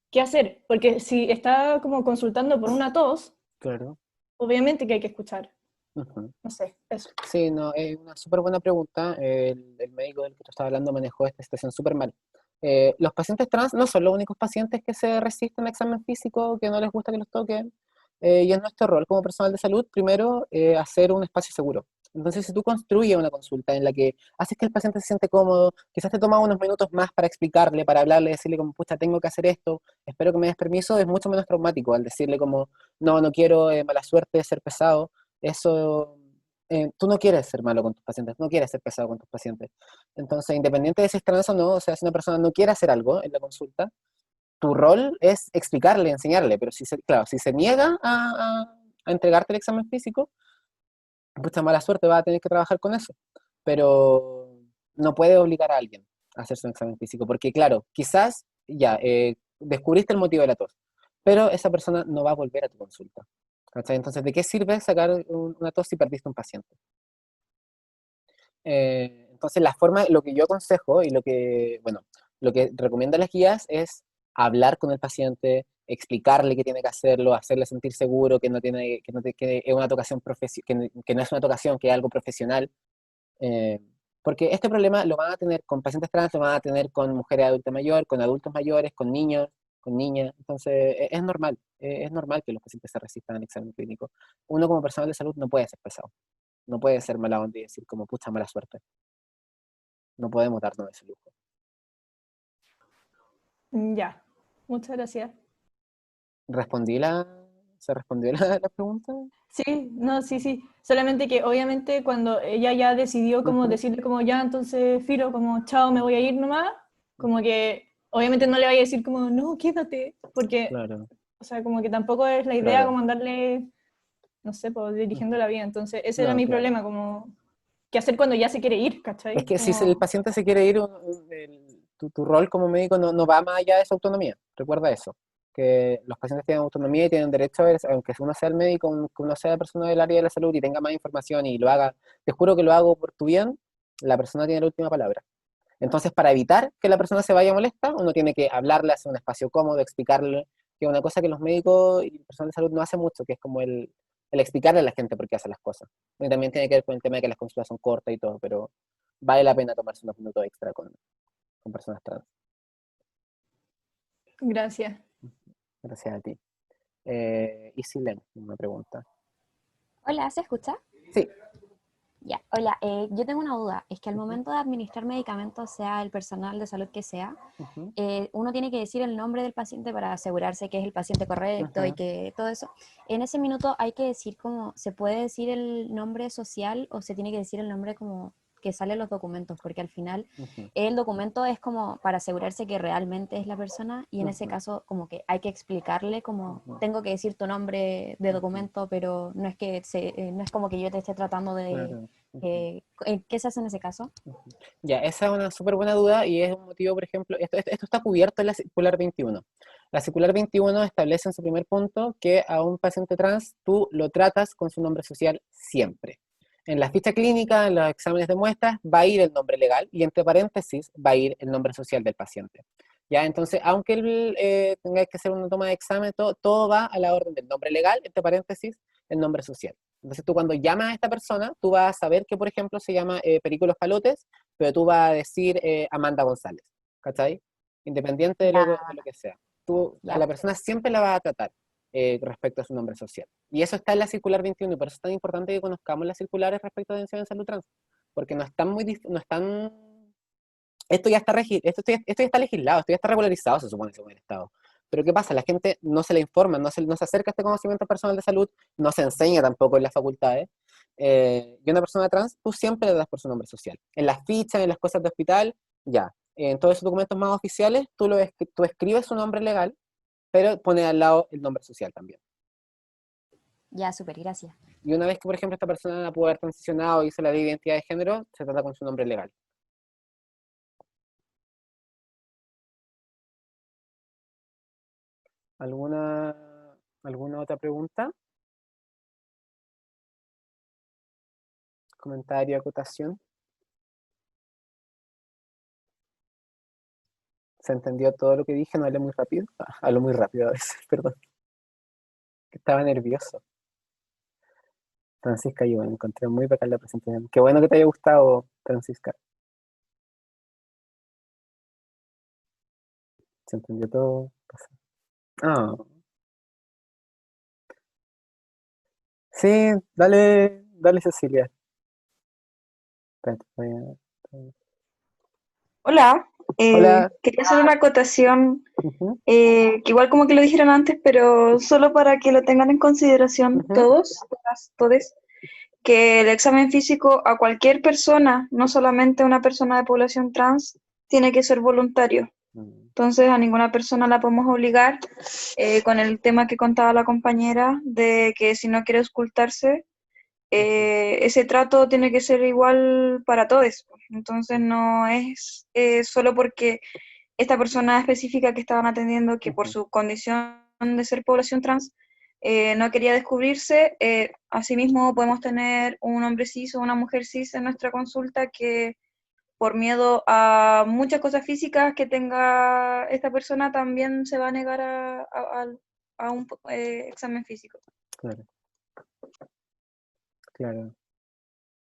¿qué hacer? Porque si está como consultando por una tos, Claro. obviamente que hay que escuchar. Ujú. No sé, eso. Sí, no, es una súper buena pregunta. El médico del que tú estabas hablando manejó esta situación súper mal. Los pacientes trans no son los únicos pacientes que se resisten al examen físico, que no les gusta que los toquen, y es nuestro rol como personal de salud, primero, hacer un espacio seguro. Entonces, si tú construyes una consulta en la que haces que el paciente se siente cómodo, quizás te toma unos minutos más para explicarle, para hablarle, decirle como, pucha, tengo que hacer esto, espero que me des permiso, es mucho menos traumático al decirle como, no, no quiero, mala suerte, ser pesado. Eso, tú no quieres ser malo con tus pacientes, no quieres ser pesado con tus pacientes. Entonces, independiente de si es trans o no, o sea, si una persona no quiere hacer algo en la consulta, tu rol es explicarle, enseñarle, pero si se, claro, si se niega a entregarte el examen físico, mucha mala suerte, va a tener que trabajar con eso. Pero no puede obligar a alguien a hacerse un examen físico, porque claro, quizás ya descubriste el motivo de la tos, pero esa persona no va a volver a tu consulta. ¿Cachai? Entonces, ¿de qué sirve sacar una tos si perdiste un paciente? Entonces, la forma, lo que yo aconsejo y lo que, bueno, lo que recomiendan las guías es hablar con el paciente, explicarle que tiene que hacerlo, hacerle sentir seguro que no tiene, que es una tocación que no es una tocación, que es algo profesional. eh, Porque este problema lo van a tener con pacientes trans, lo van a tener con mujeres adultas mayores, con adultos mayores, con niños, con niñas. Entonces, es normal que los pacientes se resistan al examen clínico. Uno como personal de salud no puede ser pesado, no puede ser mala onda y decir como, pucha, mala suerte. No podemos darnos ese lujo. Ya, muchas gracias. ¿Respondí la, ¿Se respondió la pregunta? Sí, no, sí, sí. Solamente que obviamente cuando ella ya decidió como Ujú. decirle como ya, entonces Filo, como chao, me voy a ir nomás, como que obviamente no le vaya a decir como no, quédate, porque, Claro, o sea, como que tampoco es la idea claro. como andarle, no sé, pues dirigiendo Ujú. la vida. Entonces ese era No, mi claro. problema, como qué hacer cuando ya se quiere ir, Es ¿cachai? que si el Como, paciente se quiere ir, tu rol como médico no va más allá de su autonomía. Recuerda eso, que los pacientes tienen autonomía y tienen derecho a ver, aunque uno sea el médico, aunque uno sea persona del área de la salud y tenga más información y lo haga, te juro que lo hago por tu bien, la persona tiene la última palabra. Entonces, para evitar que la persona se vaya molesta, uno tiene que hablarle, hacer un espacio cómodo, explicarle, que es una cosa que los médicos y personas de salud no hacen mucho, que es como el explicarle a la gente por qué hace las cosas. Y también tiene que ver con el tema de que las consultas son cortas y todo, pero vale la pena tomarse unos minutos extra con personas trans. gracias. Gracias a ti. Y Silen, una pregunta. Hola, ¿se escucha? Sí. Ya, hola, yo tengo una duda. Es que al Ujú, momento de administrar medicamentos, sea el personal de salud que sea, ujú, uno tiene que decir el nombre del paciente para asegurarse que es el paciente correcto y ujú. que todo eso. En ese minuto hay que decir como, ¿se puede decir el nombre social o se tiene que decir el nombre como que sale en los documentos? Porque al final Ujú, el documento es como para asegurarse que realmente es la persona y en ese ujú, caso como que hay que explicarle como, ujú, tengo que decir tu nombre de ujú. documento, pero no es que no es como que yo te esté tratando de... Claro. Ujú. ¿Qué se hace en ese caso? Ujú. Ya, esa es una súper buena duda y es un motivo, por ejemplo, esto está cubierto en la circular 21. La circular 21 establece en su primer punto que a un paciente trans tú lo tratas con su nombre social siempre. En la ficha clínica, en los exámenes de muestras, va a ir el nombre legal y entre paréntesis va a ir el nombre social del paciente. Ya, entonces, aunque él tenga que hacer una toma de examen, todo va a la orden del nombre legal, entre paréntesis, el nombre social. Entonces tú cuando llamas a esta persona, tú vas a saber que, por ejemplo, se llama Perico Palotes, pero tú vas a decir Amanda González, ¿cachai? Independiente Ya, de lo que sea. Tú a ya, la persona siempre la vas a tratar respecto a su nombre social. Y eso está en la circular 21, y por eso es tan importante que conozcamos las circulares respecto a atención en salud trans, porque no están no están, esto ya está legislado, esto ya está regularizado, se supone, según el Estado. Pero ¿qué pasa? La gente no se le informa, no se acerca a este conocimiento personal de salud, no se enseña tampoco en las facultades. Y una persona trans, tú siempre le das por su nombre social. En las fichas, en las cosas de hospital, ya. En todos esos documentos más oficiales, tú escribes su nombre legal, pero pones al lado el nombre social también. ya, súper, gracias. Y una vez que, por ejemplo, esta persona pudo haber transicionado y hizo la ley de identidad de género, se trata con su nombre legal. ¿Alguna, alguna otra pregunta? ¿Comentario, acotación? ¿Se entendió todo lo que dije? ¿No hablé muy rápido? Hablo muy rápido a veces, perdón. Estaba nervioso. Francisca, yo encontré muy bacán la presentación. Qué bueno que te haya gustado, Francisca. ¿Se entendió todo? Ah, sí, dale, dale, Cecilia. Espérate, Hola, Hola. quería hacer una acotación Ujú, que igual como que lo dijeron antes, pero solo para que lo tengan en consideración ujú. todos, todas, todes, que el examen físico a cualquier persona, no solamente a una persona de población trans, tiene que ser voluntario. Entonces a ninguna persona la podemos obligar con el tema que contaba la compañera de que si no quiere ocultarse, ese trato tiene que ser igual para todos. Entonces no es solo porque esta persona específica que estaban atendiendo, que por Ujú. su condición de ser población trans, no quería descubrirse. Asimismo, podemos tener un hombre cis o una mujer cis en nuestra consulta que por miedo a muchas cosas físicas que tenga esta persona también se va a negar a un examen físico. Claro, claro.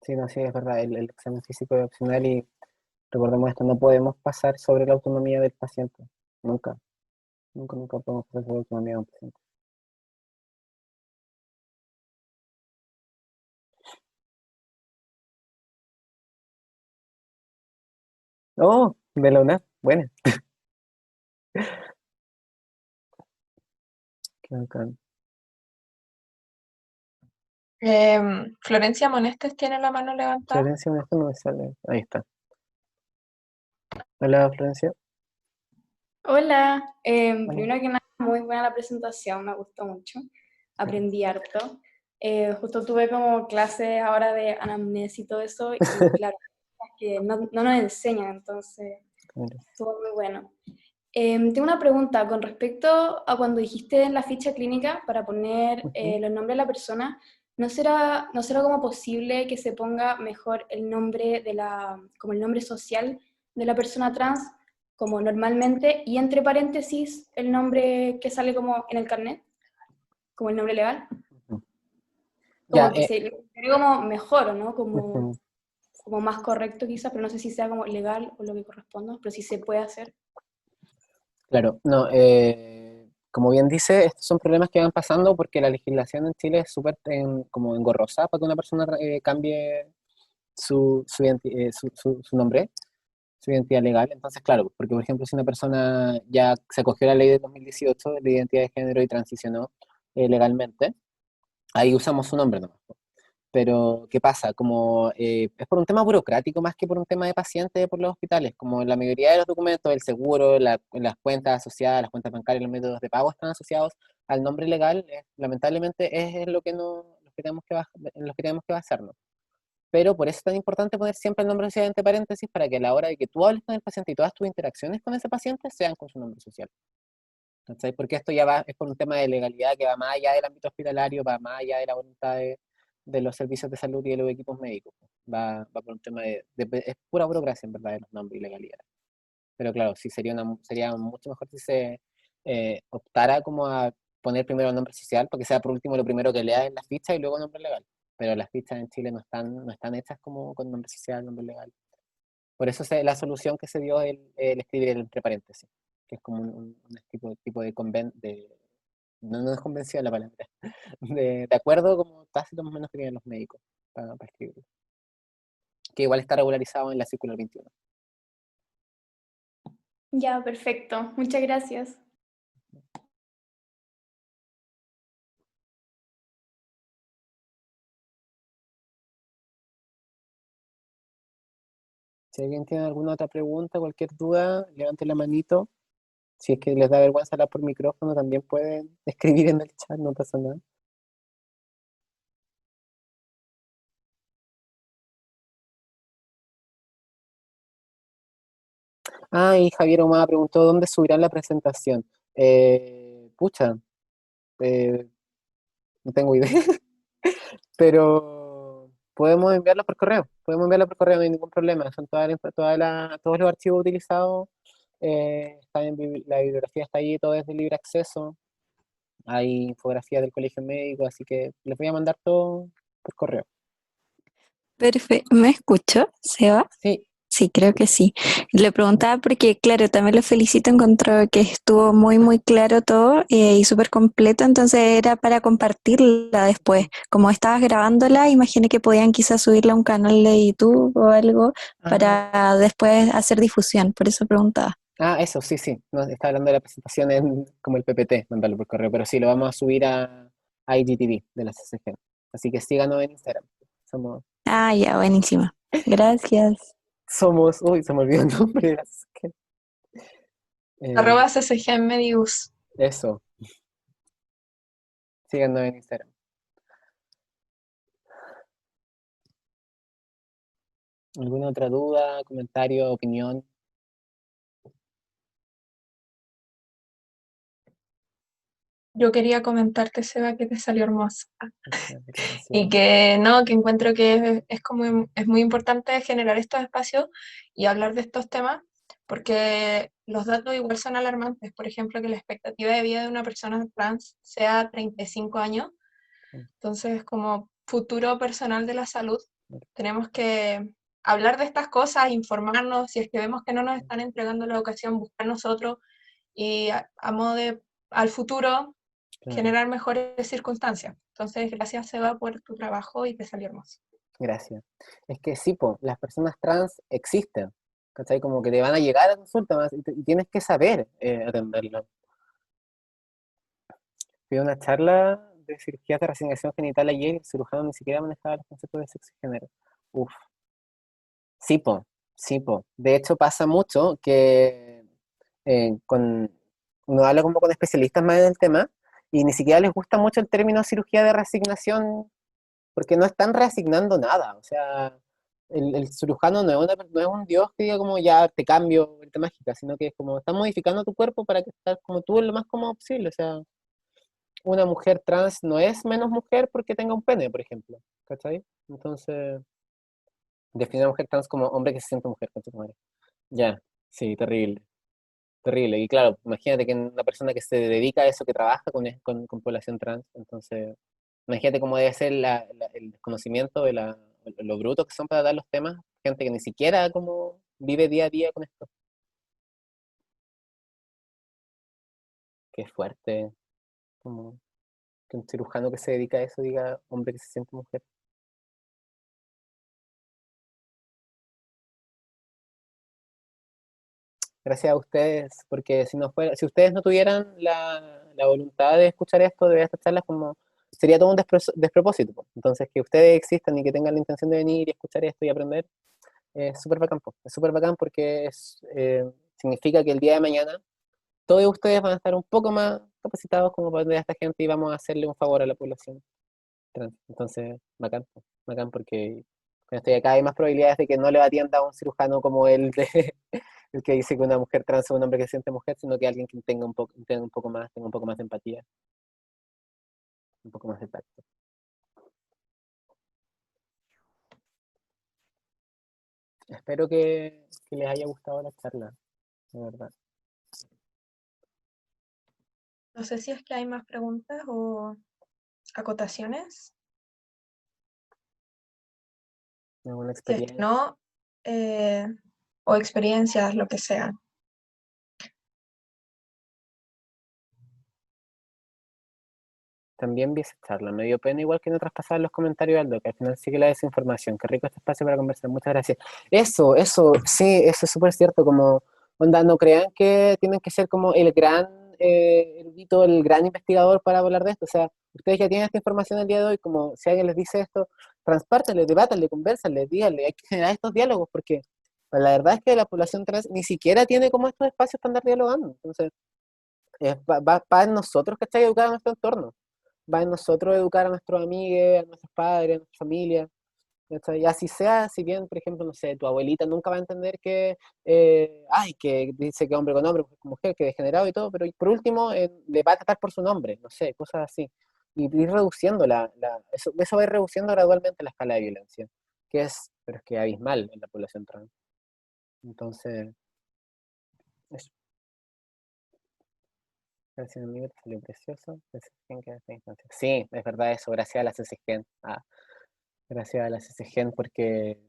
Sí, no, sí, es verdad, el examen físico es opcional y recordemos esto, no podemos pasar sobre la autonomía del paciente. Nunca, nunca, nunca podemos pasar sobre la autonomía de un paciente. Oh, de la UNAM, buena. Qué bacán. Florencia Monestes tiene la mano levantada. Florencia, esto no me sale. Ahí está. Hola, Florencia. Hola, Hola. primero que nada, muy buena la presentación, me gustó mucho, aprendí harto. Justo tuve como clases ahora de anamnesis y todo eso, y claro, es que no nos enseñan, entonces Claro. estuvo muy bueno. Tengo una pregunta con respecto a cuando dijiste en la ficha clínica para poner Ujú. los nombres de la persona, ¿no será como posible que se ponga mejor el nombre como el nombre social de la persona trans, como normalmente, y entre paréntesis el nombre que sale como en el carnet, como el nombre legal? Ujú. Ya, Como que se sería como mejor, ¿o no? ujú. Como más correcto quizás, pero no sé si sea como legal o lo que corresponda, pero sí se puede hacer. Claro, no, como bien dice, estos son problemas que van pasando porque la legislación en Chile es súper como engorrosa para que una persona cambie su nombre, su identidad legal. Entonces, claro, porque por ejemplo, si una persona ya se acogió a la ley de 2018 de la identidad de género y transicionó legalmente, ahí usamos su nombre nomás. Pero, ¿qué pasa? Como es por un tema burocrático más que por un tema de paciente por los hospitales. Como la mayoría de los documentos, el seguro, las cuentas asociadas, las cuentas bancarias, los métodos de pago están asociados al nombre legal, lamentablemente es lo que no, los que tenemos que en los que tenemos que basarnos. Pero por eso es tan importante poner siempre el nombre social entre paréntesis para que a la hora de que tú hables con el paciente y todas tus interacciones con ese paciente sean con su nombre social. ¿Cachai? Porque esto ya va, es por un tema de legalidad que va más allá del ámbito hospitalario, va más allá de la voluntad de los servicios de salud y de los equipos médicos. Va por un tema es pura burocracia, en verdad, de los nombres y legalidad. Pero claro, sí sería mucho mejor si se optara como a poner primero el nombre social, porque sea por último lo primero que lea en la ficha y luego el nombre legal. Pero las fichas en Chile no están hechas como con nombre social, nombre legal. Por eso la solución que se dio es el escribir entre paréntesis, que es como un tipo no es convencida la palabra, de acuerdo como tácito más o menos que tienen los médicos para escribirlo, que igual está regularizado en la circular 21. Ya, perfecto. Muchas gracias. Si alguien tiene alguna otra pregunta, cualquier duda, levanten la manito. Si es que les da vergüenza hablar por micrófono, también pueden escribir en el chat, no pasa nada. Ah, y Javier Omada preguntó dónde subirán la presentación. Pucha, eh, no tengo idea, pero podemos enviarlo por correo, no hay ningún problema. Son todos los archivos utilizados, la bibliografía está ahí, todo es de libre acceso, hay infografías del colegio médico, así que les voy a mandar todo por correo. Perfecto. ¿Me escucho, Seba? Sí, Sí, creo que sí. Le preguntaba porque, claro, también lo felicito, encontró que estuvo muy, muy claro todo y súper completo, entonces era para compartirla después. Como estabas grabándola, imaginé que podían quizás subirla a un canal de YouTube o algo para después hacer difusión, por eso preguntaba. eso, sí, no, está hablando de la presentación como el PPT, mandarlo por correo, pero sí, lo vamos a subir a IGTV de la CCG. Así que síganos en Instagram. Somos, Ah, ya, buenísima. Gracias. uy, se me olvidó el nombre de la CCG. Arroba @ccgmedius. Eso, síganos en Instagram. ¿Alguna otra duda, comentario, opinión? Yo quería comentarte, Seba, que te salió hermosa. Gracias. Y que no, que encuentro que es como es muy importante generar estos espacios y hablar de estos temas, porque los datos igual son alarmantes. Por ejemplo, que la expectativa de vida de una persona trans sea 35 años. Entonces, como futuro personal de la salud, tenemos que hablar de estas cosas, informarnos, si es que vemos que no nos están entregando la educación, buscar nosotros y a modo de, al futuro, Claro. generar mejores circunstancias. Entonces, gracias, Seba, por tu trabajo y te salió hermoso. Gracias. Es que sí, po, las personas trans existen, ¿cachai? Como que te van a llegar a consulta más y tienes que saber atenderlo. Fui a una charla de cirugía de reasignación genital ayer y el cirujano ni siquiera manejaba los conceptos de sexo y género. Uf, sí, po, sí, po. De hecho, pasa mucho que uno habla como con especialistas más en el tema y ni siquiera les gusta mucho el término cirugía de reasignación porque no están reasignando nada. O sea, el cirujano no es un dios que diga como ya te cambio el mágica, sino que es como estás modificando tu cuerpo para que estés como tú lo más cómodo posible. O sea, una mujer trans no es menos mujer porque tenga un pene, por ejemplo. ¿Cachai? Entonces, define a mujer trans como hombre que se siente mujer, con tu madre. Ya, sí, terrible. Terrible. Y claro, imagínate que una persona que se dedica a eso, que trabaja con población trans, entonces, imagínate cómo debe ser el desconocimiento de lo bruto que son para dar los temas, gente que ni siquiera como vive día a día con esto. Qué fuerte, como que un cirujano que se dedica a eso diga hombre que se siente mujer. Gracias a ustedes, porque si ustedes no tuvieran la voluntad de escuchar esto, de estas charlas, como sería todo un despropósito, po. Entonces, que ustedes existan y que tengan la intención de venir y escuchar esto y aprender, es súper bacán, po. Es súper bacán porque significa que el día de mañana todos ustedes van a estar un poco más capacitados como para atender a esta gente y vamos a hacerle un favor a la población trans. Entonces, bacán, po. Bacán porque cuando estoy acá hay más probabilidades de que no le atienda a un cirujano como el el que dice que una mujer trans es un hombre que se siente mujer, sino que alguien que tenga un poco más de empatía, un poco más de tacto. Espero que les haya gustado la charla, de verdad. No sé si es que hay más preguntas o acotaciones. Es una Si es que experiencia. no, o experiencias, lo que sea. También vi esa charla, me dio pena igual que no traspasar los comentarios al doc, al final sigue la desinformación, qué rico este espacio para conversar, muchas gracias. Sí, eso es súper cierto, como, onda, no crean que tienen que ser como el gran erudito, el gran investigador para hablar de esto, o sea, ustedes ya tienen esta información el día de hoy, como si alguien les dice esto, transpártenle, debátanle, conversanle, díganle, hay que generar estos diálogos, porque la verdad es que la población trans ni siquiera tiene como estos espacios para andar dialogando, entonces, va en nosotros, ¿cachai? Educar a nuestro entorno, va en nosotros educar a nuestros amigos, a nuestros padres, a nuestra familia. ¿cachai? Y así sea, si bien, por ejemplo, no sé, tu abuelita nunca va a entender que, que dice que hombre con hombre, mujer con mujer, que degenerado y todo, pero por último, le va a tratar por su nombre, no sé, cosas así. Y ir reduciendo eso va a ir reduciendo gradualmente la escala de violencia, pero es que abismal en la población trans. Entonces, eso. Gracias, amigo, te salió precioso. Sí, es verdad eso, gracias a la CCGEN. Gracias a la CCGEN porque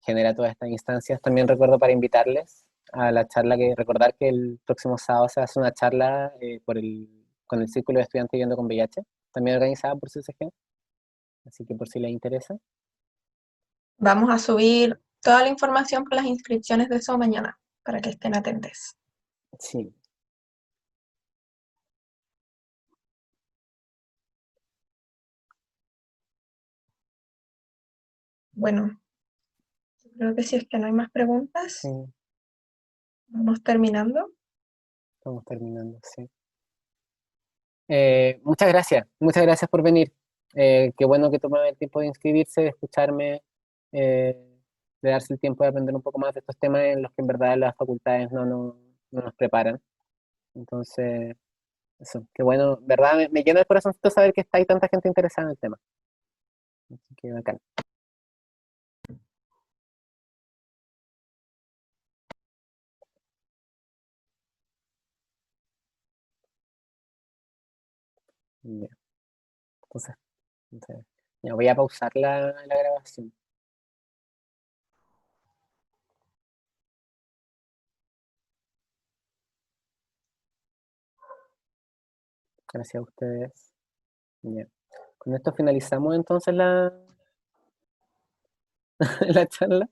genera todas estas instancias. También recuerdo para invitarles a la charla, recordar que el próximo sábado se hace una charla con el Círculo de Estudiantes Viviendo con VIH, también organizada por CCGEN, así que por si les interesa. Vamos a subir toda la información por las inscripciones de eso mañana, para que estén atentos. Sí. Bueno, creo que si es que no hay más preguntas, Sí, vamos terminando. estamos terminando, sí. Muchas gracias por venir. Qué bueno que tomaron el tiempo de inscribirse, de escucharme, de darse el tiempo de aprender un poco más de estos temas en los que en verdad las facultades no nos preparan. Entonces, eso, qué bueno, verdad, me llena el corazoncito saber que hay tanta gente interesada en el tema. Así que bacán. Ya, entonces, ya voy a pausar la grabación. Gracias a ustedes. Ya. Con esto finalizamos entonces la charla.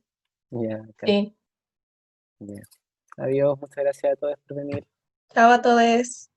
Ya, bacán. Sí. Ya. Adiós, muchas gracias a todos por venir. Chao a todos.